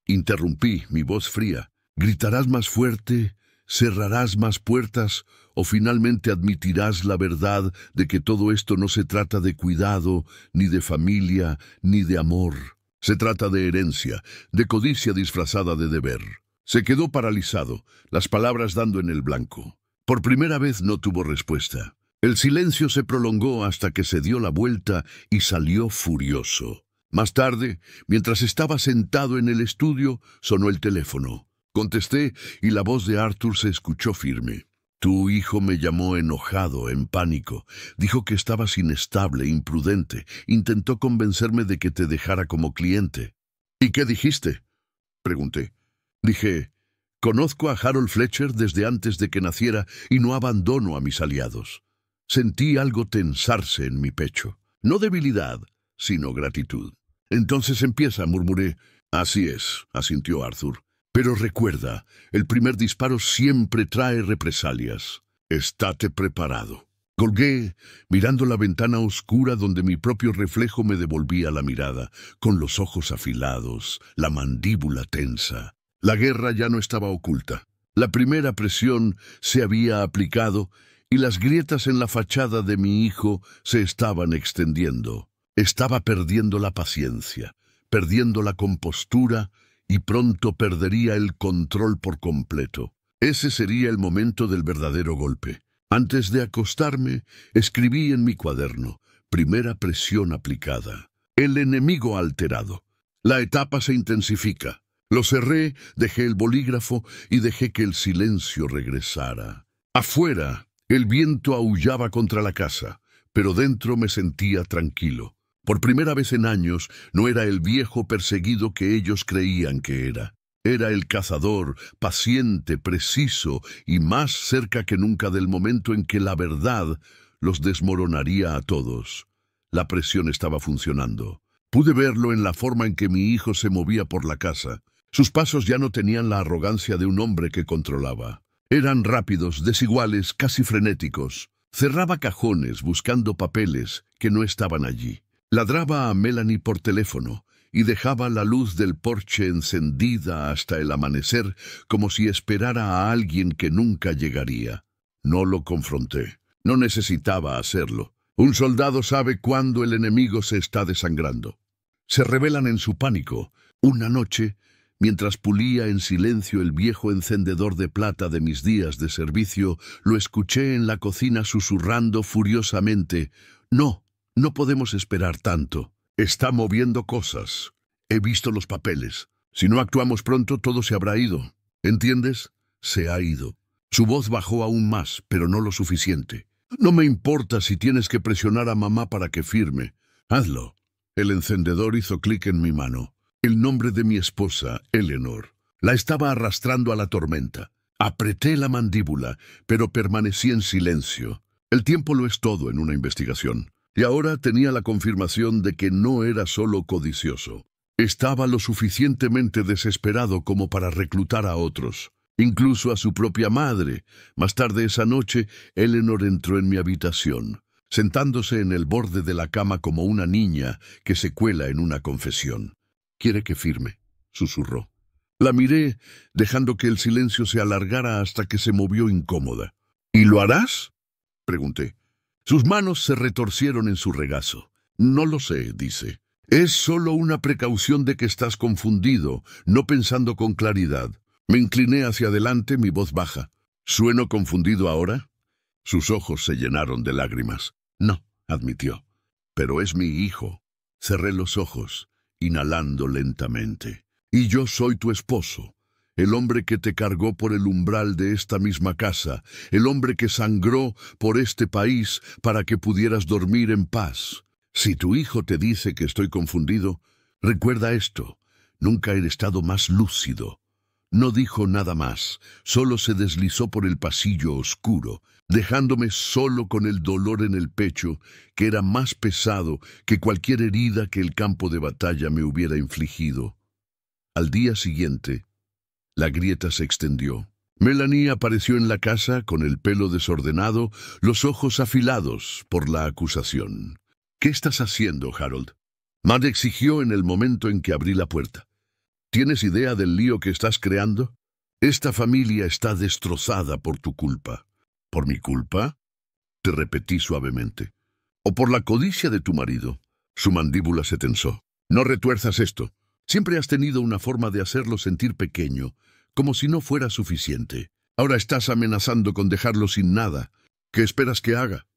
Interrumpí, mi voz fría. ¿Gritarás más fuerte? ¿Cerrarás más puertas? ¿O finalmente admitirás la verdad de que todo esto no se trata de cuidado, ni de familia, ni de amor? Se trata de herencia, de codicia disfrazada de deber. Se quedó paralizado, las palabras dando en el blanco. Por primera vez no tuvo respuesta. El silencio se prolongó hasta que se dio la vuelta y salió furioso. Más tarde, mientras estaba sentado en el estudio, sonó el teléfono. Contesté y la voz de Arthur se escuchó firme. Tu hijo me llamó enojado, en pánico. Dijo que estabas inestable, imprudente. Intentó convencerme de que te dejara como cliente. ¿Y qué dijiste? Pregunté. Dije, conozco a Harold Fletcher desde antes de que naciera y no abandono a mis aliados. Sentí algo tensarse en mi pecho. No debilidad, sino gratitud. Entonces empieza, murmuré. Así es, asintió Arthur. Pero recuerda, el primer disparo siempre trae represalias. Estate preparado. Colgué, mirando la ventana oscura donde mi propio reflejo me devolvía la mirada, con los ojos afilados, la mandíbula tensa. La guerra ya no estaba oculta. La primera presión se había aplicado y las grietas en la fachada de mi hijo se estaban extendiendo. Estaba perdiendo la paciencia, perdiendo la compostura y pronto perdería el control por completo. Ese sería el momento del verdadero golpe. Antes de acostarme, escribí en mi cuaderno, primera presión aplicada. El enemigo alterado. La etapa se intensifica. Lo cerré, dejé el bolígrafo y dejé que el silencio regresara. Afuera, el viento aullaba contra la casa, pero dentro me sentía tranquilo. Por primera vez en años, no era el viejo perseguido que ellos creían que era. Era el cazador, paciente, preciso y más cerca que nunca del momento en que la verdad los desmoronaría a todos. La presión estaba funcionando. Pude verlo en la forma en que mi hijo se movía por la casa. Sus pasos ya no tenían la arrogancia de un hombre que controlaba. Eran rápidos, desiguales, casi frenéticos. Cerraba cajones buscando papeles que no estaban allí. Ladraba a Melanie por teléfono y dejaba la luz del porche encendida hasta el amanecer como si esperara a alguien que nunca llegaría. No lo confronté. No necesitaba hacerlo. Un soldado sabe cuándo el enemigo se está desangrando. Se revelan en su pánico. Una noche, mientras pulía en silencio el viejo encendedor de plata de mis días de servicio, lo escuché en la cocina susurrando furiosamente: «No, no podemos esperar tanto. Está moviendo cosas. He visto los papeles. Si no actuamos pronto, todo se habrá ido. ¿Entiendes? Se ha ido». Su voz bajó aún más, pero no lo suficiente. «No me importa si tienes que presionar a mamá para que firme. Hazlo». El encendedor hizo clic en mi mano. El nombre de mi esposa, Eleanor. La estaba arrastrando a la tormenta. Apreté la mandíbula, pero permanecí en silencio. El tiempo lo es todo en una investigación. Y ahora tenía la confirmación de que no era solo codicioso. Estaba lo suficientemente desesperado como para reclutar a otros, incluso a su propia madre. Más tarde esa noche, Eleanor entró en mi habitación, sentándose en el borde de la cama como una niña que se cuela en una confesión. «¿Quiere que firme?», susurró. La miré, dejando que el silencio se alargara hasta que se movió incómoda. «¿Y lo harás?», pregunté. Sus manos se retorcieron en su regazo. «No lo sé», dice. «Es solo una precaución de que estás confundido, no pensando con claridad». Me incliné hacia adelante, mi voz baja. «¿Sueno confundido ahora?». Sus ojos se llenaron de lágrimas. «No», admitió. «Pero es mi hijo». Cerré los ojos, inhalando lentamente. «Y yo soy tu esposo, el hombre que te cargó por el umbral de esta misma casa, el hombre que sangró por este país para que pudieras dormir en paz. Si tu hijo te dice que estoy confundido, recuerda esto: nunca he estado más lúcido. No dijo nada más, solo se deslizó por el pasillo oscuro, dejándome solo con el dolor en el pecho, que era más pesado que cualquier herida que el campo de batalla me hubiera infligido. Al día siguiente, la grieta se extendió. Melanie apareció en la casa con el pelo desordenado, los ojos afilados por la acusación. «¿Qué estás haciendo, Harold?», Matt exigió en el momento en que abrí la puerta. «¿Tienes idea del lío que estás creando? Esta familia está destrozada por tu culpa». «¿Por mi culpa?», te repetí suavemente. «¿O por la codicia de tu marido?». Su mandíbula se tensó. «No retuerzas esto. Siempre has tenido una forma de hacerlo sentir pequeño, como si no fuera suficiente. Ahora estás amenazando con dejarlo sin nada. ¿Qué esperas que haga?».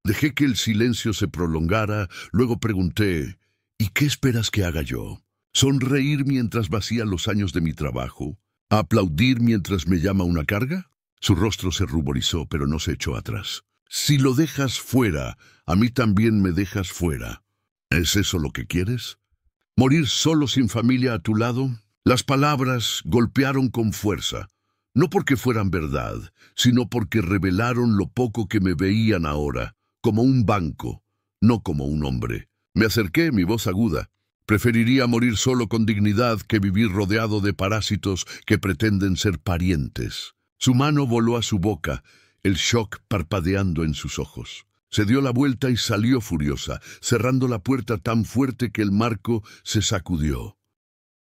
Dejé que el silencio se prolongara, luego pregunté, «¿Y qué esperas que haga yo? ¿Sonreír mientras vacía los años de mi trabajo? ¿Aplaudir mientras me llama una carga?». Su rostro se ruborizó, pero no se echó atrás. «Si lo dejas fuera, a mí también me dejas fuera. ¿Es eso lo que quieres? ¿Morir solo sin familia a tu lado?». Las palabras golpearon con fuerza, no porque fueran verdad, sino porque revelaron lo poco que me veían ahora, como un banco, no como un hombre. Me acerqué, mi voz aguda. «Preferiría morir solo con dignidad que vivir rodeado de parásitos que pretenden ser parientes». Su mano voló a su boca, el shock parpadeando en sus ojos. Se dio la vuelta y salió furiosa, cerrando la puerta tan fuerte que el marco se sacudió.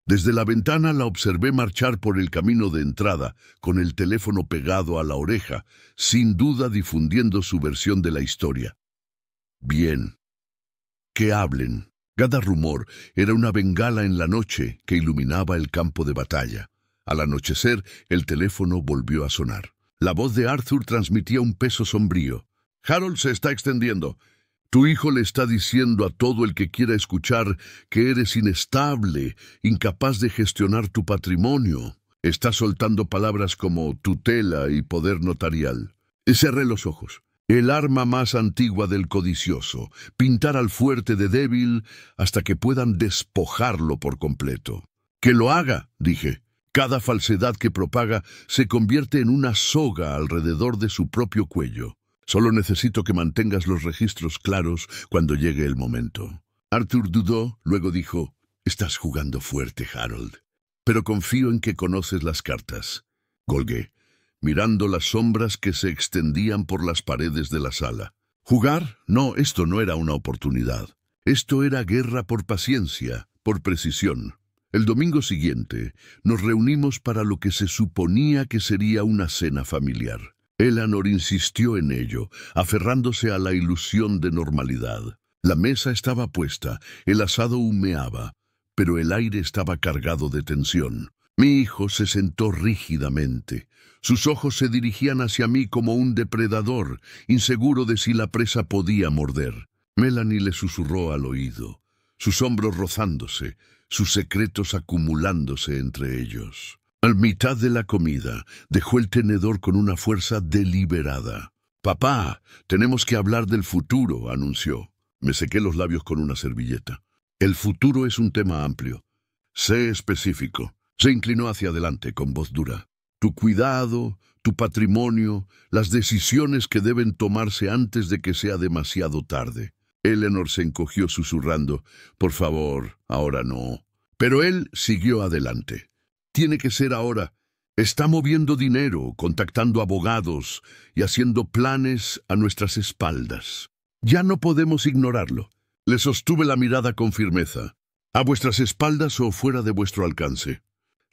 Desde la ventana la observé marchar por el camino de entrada, con el teléfono pegado a la oreja, sin duda difundiendo su versión de la historia. Bien. Que hablen. Cada rumor era una bengala en la noche que iluminaba el campo de batalla. Al anochecer, el teléfono volvió a sonar. La voz de Arthur transmitía un peso sombrío. «Harold se está extendiendo. Tu hijo le está diciendo a todo el que quiera escuchar que eres inestable, incapaz de gestionar tu patrimonio. Está soltando palabras como tutela y poder notarial». Cerré los ojos. El arma más antigua del codicioso, pintar al fuerte de débil hasta que puedan despojarlo por completo. «Que lo haga», dije. «Cada falsedad que propaga se convierte en una soga alrededor de su propio cuello. Solo necesito que mantengas los registros claros cuando llegue el momento». Arthur dudó, luego dijo, «Estás jugando fuerte, Harold, pero confío en que conoces las cartas». Colgué, mirando las sombras que se extendían por las paredes de la sala. ¿Jugar? No, esto no era una oportunidad. Esto era guerra por paciencia, por precisión. El domingo siguiente nos reunimos para lo que se suponía que sería una cena familiar. Eleanor insistió en ello, aferrándose a la ilusión de normalidad. La mesa estaba puesta, el asado humeaba, pero el aire estaba cargado de tensión. Mi hijo se sentó rígidamente. Sus ojos se dirigían hacia mí como un depredador, inseguro de si la presa podía morder. Melanie le susurró al oído, sus hombros rozándose, sus secretos acumulándose entre ellos. A mitad de la comida, dejó el tenedor con una fuerza deliberada. «Papá, tenemos que hablar del futuro», anunció. Me sequé los labios con una servilleta. «El futuro es un tema amplio. Sé específico». Se inclinó hacia adelante con voz dura. «Tu cuidado, tu patrimonio, las decisiones que deben tomarse antes de que sea demasiado tarde». Eleanor se encogió susurrando, «Por favor, ahora no». Pero él siguió adelante. «Tiene que ser ahora. Está moviendo dinero, contactando abogados y haciendo planes a nuestras espaldas. Ya no podemos ignorarlo». Le sostuve la mirada con firmeza. «A vuestras espaldas o fuera de vuestro alcance».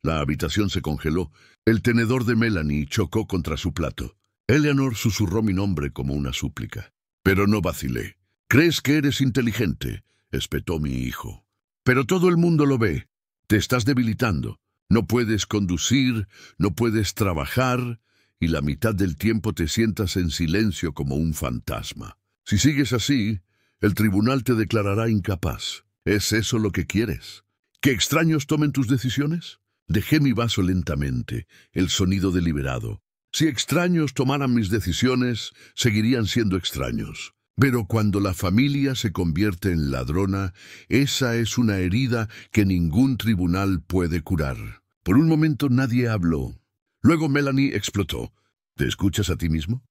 La habitación se congeló. El tenedor de Melanie chocó contra su plato. Eleanor susurró mi nombre como una súplica. Pero no vacilé. «¿Crees que eres inteligente?», espetó mi hijo. «Pero todo el mundo lo ve. Te estás debilitando. No puedes conducir, no puedes trabajar, y la mitad del tiempo te sientas en silencio como un fantasma. Si sigues así, el tribunal te declarará incapaz. ¿Es eso lo que quieres? ¿Que extraños tomen tus decisiones?». Dejé mi vaso lentamente, el sonido deliberado. Si extraños tomaran mis decisiones, seguirían siendo extraños. Pero cuando la familia se convierte en ladrona, esa es una herida que ningún tribunal puede curar. Por un momento nadie habló. Luego Melanie explotó. ¿Te escuchas a ti mismo?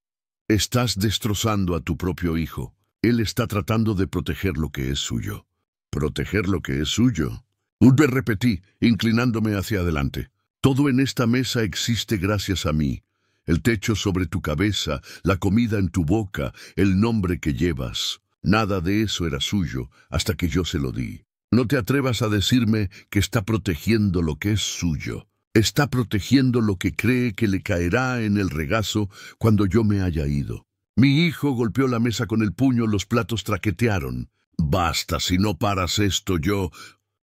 Estás destrozando a tu propio hijo. Él está tratando de proteger lo que es suyo. ¿Proteger lo que es suyo? Repetí, inclinándome hacia adelante. Todo en esta mesa existe gracias a mí. El techo sobre tu cabeza, la comida en tu boca, el nombre que llevas. Nada de eso era suyo hasta que yo se lo di. No te atrevas a decirme que está protegiendo lo que es suyo. Está protegiendo lo que cree que le caerá en el regazo cuando yo me haya ido. Mi hijo golpeó la mesa con el puño, los platos traquetearon. Basta, si no paras esto, yo...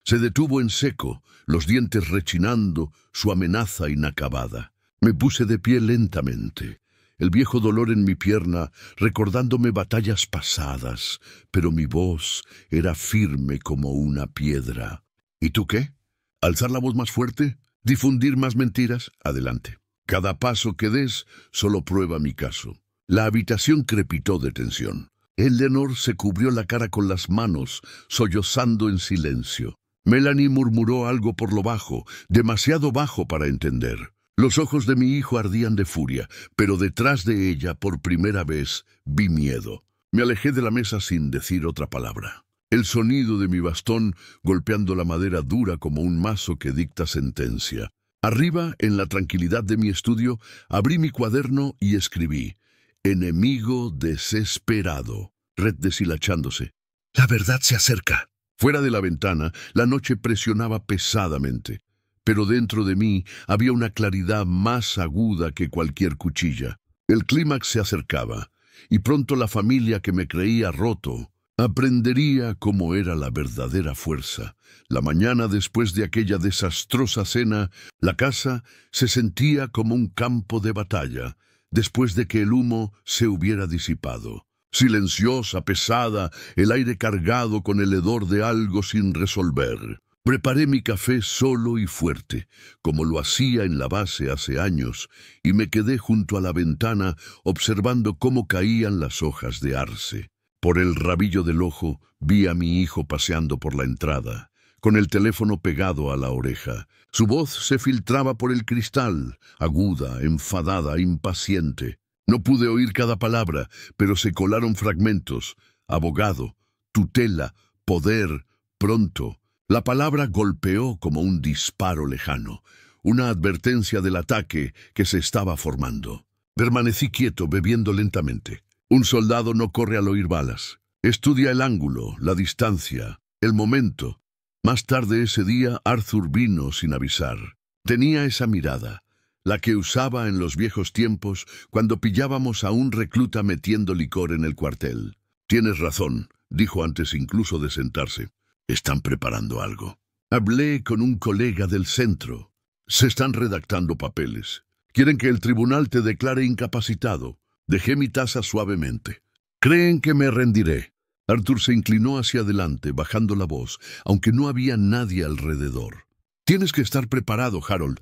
Se detuvo en seco, los dientes rechinando, su amenaza inacabada. Me puse de pie lentamente, el viejo dolor en mi pierna, recordándome batallas pasadas, pero mi voz era firme como una piedra. ¿Y tú qué? ¿Alzar la voz más fuerte? ¿Difundir más mentiras? Adelante. Cada paso que des solo prueba mi caso. La habitación crepitó de tensión. Eleanor se cubrió la cara con las manos, sollozando en silencio. Melanie murmuró algo por lo bajo, demasiado bajo para entender. Los ojos de mi hijo ardían de furia, pero detrás de ella, por primera vez, vi miedo. Me alejé de la mesa sin decir otra palabra. El sonido de mi bastón golpeando la madera dura como un mazo que dicta sentencia. Arriba, en la tranquilidad de mi estudio, abrí mi cuaderno y escribí: enemigo desesperado. Red deshilachándose. La verdad se acerca. Fuera de la ventana, la noche presionaba pesadamente, pero dentro de mí había una claridad más aguda que cualquier cuchilla. El clímax se acercaba, y pronto la familia que me creía roto aprendería cómo era la verdadera fuerza. La mañana después de aquella desastrosa cena, la casa se sentía como un campo de batalla, después de que el humo se hubiera disipado. Silenciosa, pesada, el aire cargado con el hedor de algo sin resolver. Preparé mi café solo y fuerte, como lo hacía en la base hace años, y me quedé junto a la ventana observando cómo caían las hojas de arce. Por el rabillo del ojo vi a mi hijo paseando por la entrada, con el teléfono pegado a la oreja. Su voz se filtraba por el cristal, aguda, enfadada, impaciente. No pude oír cada palabra, pero se colaron fragmentos. Abogado, tutela, poder, pronto. La palabra golpeó como un disparo lejano, una advertencia del ataque que se estaba formando. Permanecí quieto, bebiendo lentamente. Un soldado no corre al oír balas. Estudia el ángulo, la distancia, el momento. Más tarde ese día, Arthur vino sin avisar. Tenía esa mirada, la que usaba en los viejos tiempos cuando pillábamos a un recluta metiendo licor en el cuartel. Tienes razón, dijo antes incluso de sentarse. Están preparando algo. Hablé con un colega del centro. Se están redactando papeles. Quieren que el tribunal te declare incapacitado. Dejé mi taza suavemente. Creen que me rendiré. Arthur se inclinó hacia adelante, bajando la voz, aunque no había nadie alrededor. Tienes que estar preparado, Harold.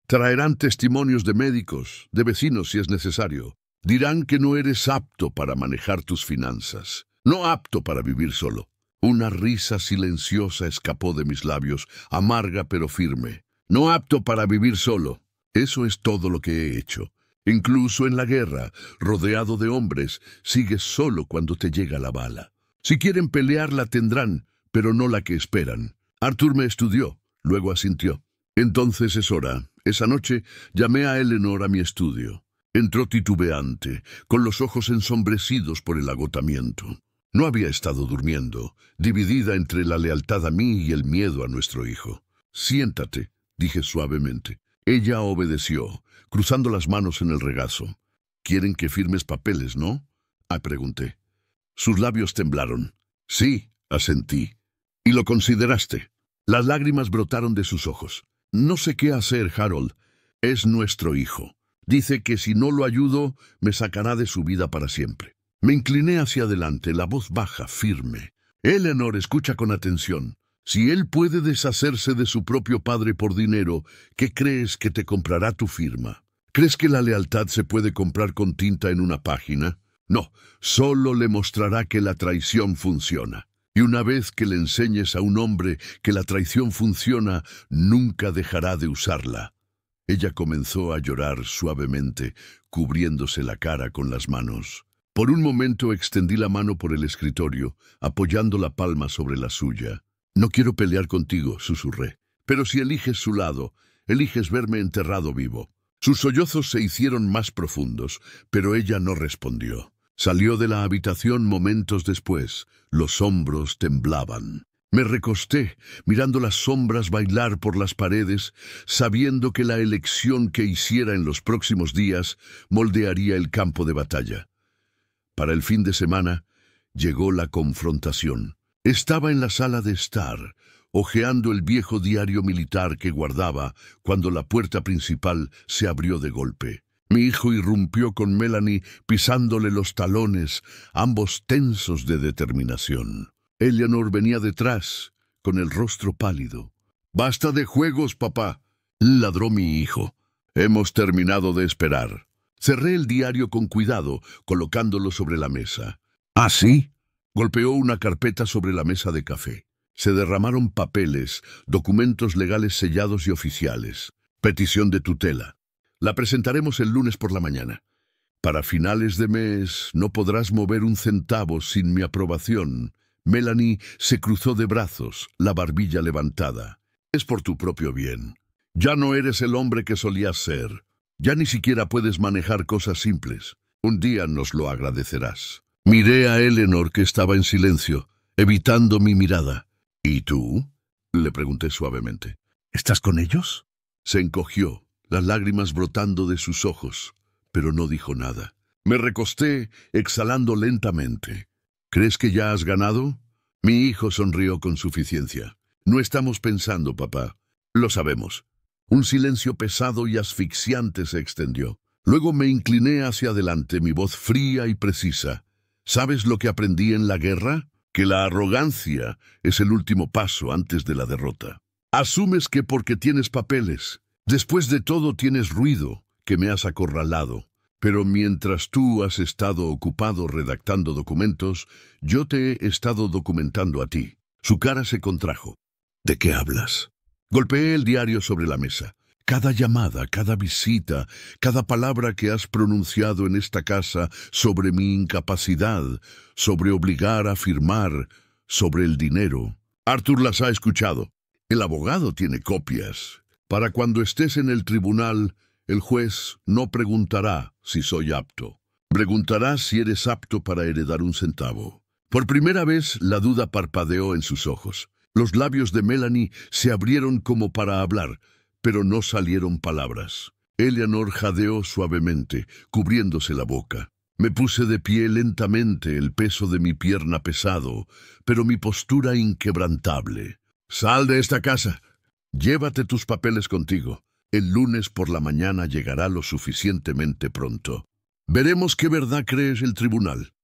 Traerán testimonios de médicos, de vecinos si es necesario. Dirán que no eres apto para manejar tus finanzas. No apto para vivir solo. Una risa silenciosa escapó de mis labios, amarga pero firme. No apto para vivir solo. Eso es todo lo que he hecho. Incluso en la guerra, rodeado de hombres, sigues solo cuando te llega la bala. Si quieren pelear la tendrán, pero no la que esperan. Arthur me estudió, luego asintió. Entonces es hora. Esa noche llamé a Eleanor a mi estudio. Entró titubeante, con los ojos ensombrecidos por el agotamiento. No había estado durmiendo, dividida entre la lealtad a mí y el miedo a nuestro hijo. Siéntate, dije suavemente. Ella obedeció, cruzando las manos en el regazo. ¿Quieren que firmes papeles, no? Pregunté. Sus labios temblaron. Sí, asentí. ¿Y lo consideraste? Las lágrimas brotaron de sus ojos. No sé qué hacer, Harold. Es nuestro hijo. Dice que si no lo ayudo, me sacará de su vida para siempre. Me incliné hacia adelante, la voz baja, firme. Eleanor, escucha con atención. Si él puede deshacerse de su propio padre por dinero, ¿qué crees que te comprará tu firma? ¿Crees que la lealtad se puede comprar con tinta en una página? No, solo le mostrará que la traición funciona. Y una vez que le enseñes a un hombre que la traición funciona, nunca dejará de usarla. Ella comenzó a llorar suavemente, cubriéndose la cara con las manos. Por un momento extendí la mano por el escritorio, apoyando la palma sobre la suya. «No quiero pelear contigo», susurré. «Pero si eliges su lado, eliges verme enterrado vivo». Sus sollozos se hicieron más profundos, pero ella no respondió. Salió de la habitación momentos después. Los hombros temblaban. Me recosté, mirando las sombras bailar por las paredes, sabiendo que la elección que hiciera en los próximos días moldearía el campo de batalla. Para el fin de semana, llegó la confrontación. Estaba en la sala de estar, hojeando el viejo diario militar que guardaba cuando la puerta principal se abrió de golpe. Mi hijo irrumpió con Melanie pisándole los talones, ambos tensos de determinación. Eleanor venía detrás, con el rostro pálido. «Basta de juegos, papá», ladró mi hijo. «Hemos terminado de esperar». Cerré el diario con cuidado, colocándolo sobre la mesa. «¿Ah, sí?» Golpeó una carpeta sobre la mesa de café. Se derramaron papeles, documentos legales sellados y oficiales. Petición de tutela. La presentaremos el lunes por la mañana. Para finales de mes no podrás mover un centavo sin mi aprobación. Melanie se cruzó de brazos, la barbilla levantada. Es por tu propio bien. Ya no eres el hombre que solías ser. Ya ni siquiera puedes manejar cosas simples. Un día nos lo agradecerás. Miré a Eleanor, que estaba en silencio, evitando mi mirada. ¿Y tú?, le pregunté suavemente. ¿Estás con ellos? Se encogió, las lágrimas brotando de sus ojos, pero no dijo nada. Me recosté, exhalando lentamente. ¿Crees que ya has ganado? Mi hijo sonrió con suficiencia. No estamos pensando, papá. Lo sabemos. Un silencio pesado y asfixiante se extendió. Luego me incliné hacia adelante, mi voz fría y precisa. ¿Sabes lo que aprendí en la guerra? Que la arrogancia es el último paso antes de la derrota. Asumes que porque tienes papeles, después de todo tienes ruido, que me has acorralado. Pero mientras tú has estado ocupado redactando documentos, yo te he estado documentando a ti. Su cara se contrajo. ¿De qué hablas? Golpeé el diario sobre la mesa. Cada llamada, cada visita, cada palabra que has pronunciado en esta casa sobre mi incapacidad, sobre obligar a firmar, sobre el dinero. Arthur las ha escuchado. El abogado tiene copias. Para cuando estés en el tribunal, el juez no preguntará si soy apto. Preguntará si eres apto para heredar un centavo. Por primera vez, la duda parpadeó en sus ojos. Los labios de Melanie se abrieron como para hablar, pero no salieron palabras. Eleanor jadeó suavemente, cubriéndose la boca. Me puse de pie lentamente, el peso de mi pierna pesado, pero mi postura inquebrantable. «Sal de esta casa. Llévate tus papeles contigo. El lunes por la mañana llegará lo suficientemente pronto. Veremos qué verdad crees el tribunal».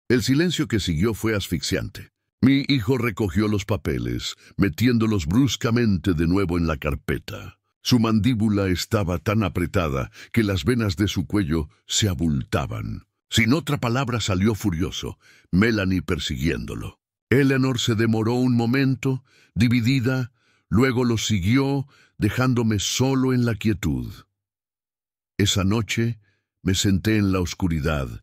El silencio que siguió fue asfixiante. Mi hijo recogió los papeles, metiéndolos bruscamente de nuevo en la carpeta. Su mandíbula estaba tan apretada que las venas de su cuello se abultaban. Sin otra palabra salió furioso, Melanie persiguiéndolo. Eleanor se demoró un momento, dividida, luego lo siguió, dejándome solo en la quietud. Esa noche me senté en la oscuridad.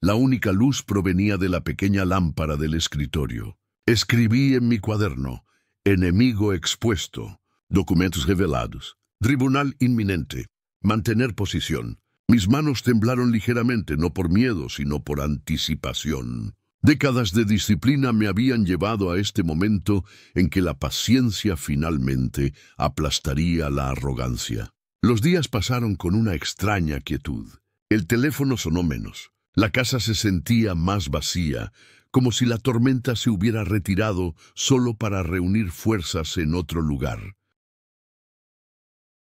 La única luz provenía de la pequeña lámpara del escritorio. Escribí en mi cuaderno: enemigo expuesto, documentos revelados, tribunal inminente, mantener posición. Mis manos temblaron ligeramente, no por miedo, sino por anticipación. Décadas de disciplina me habían llevado a este momento en que la paciencia finalmente aplastaría la arrogancia. Los días pasaron con una extraña quietud. El teléfono sonó menos. La casa se sentía más vacía, como si la tormenta se hubiera retirado solo para reunir fuerzas en otro lugar.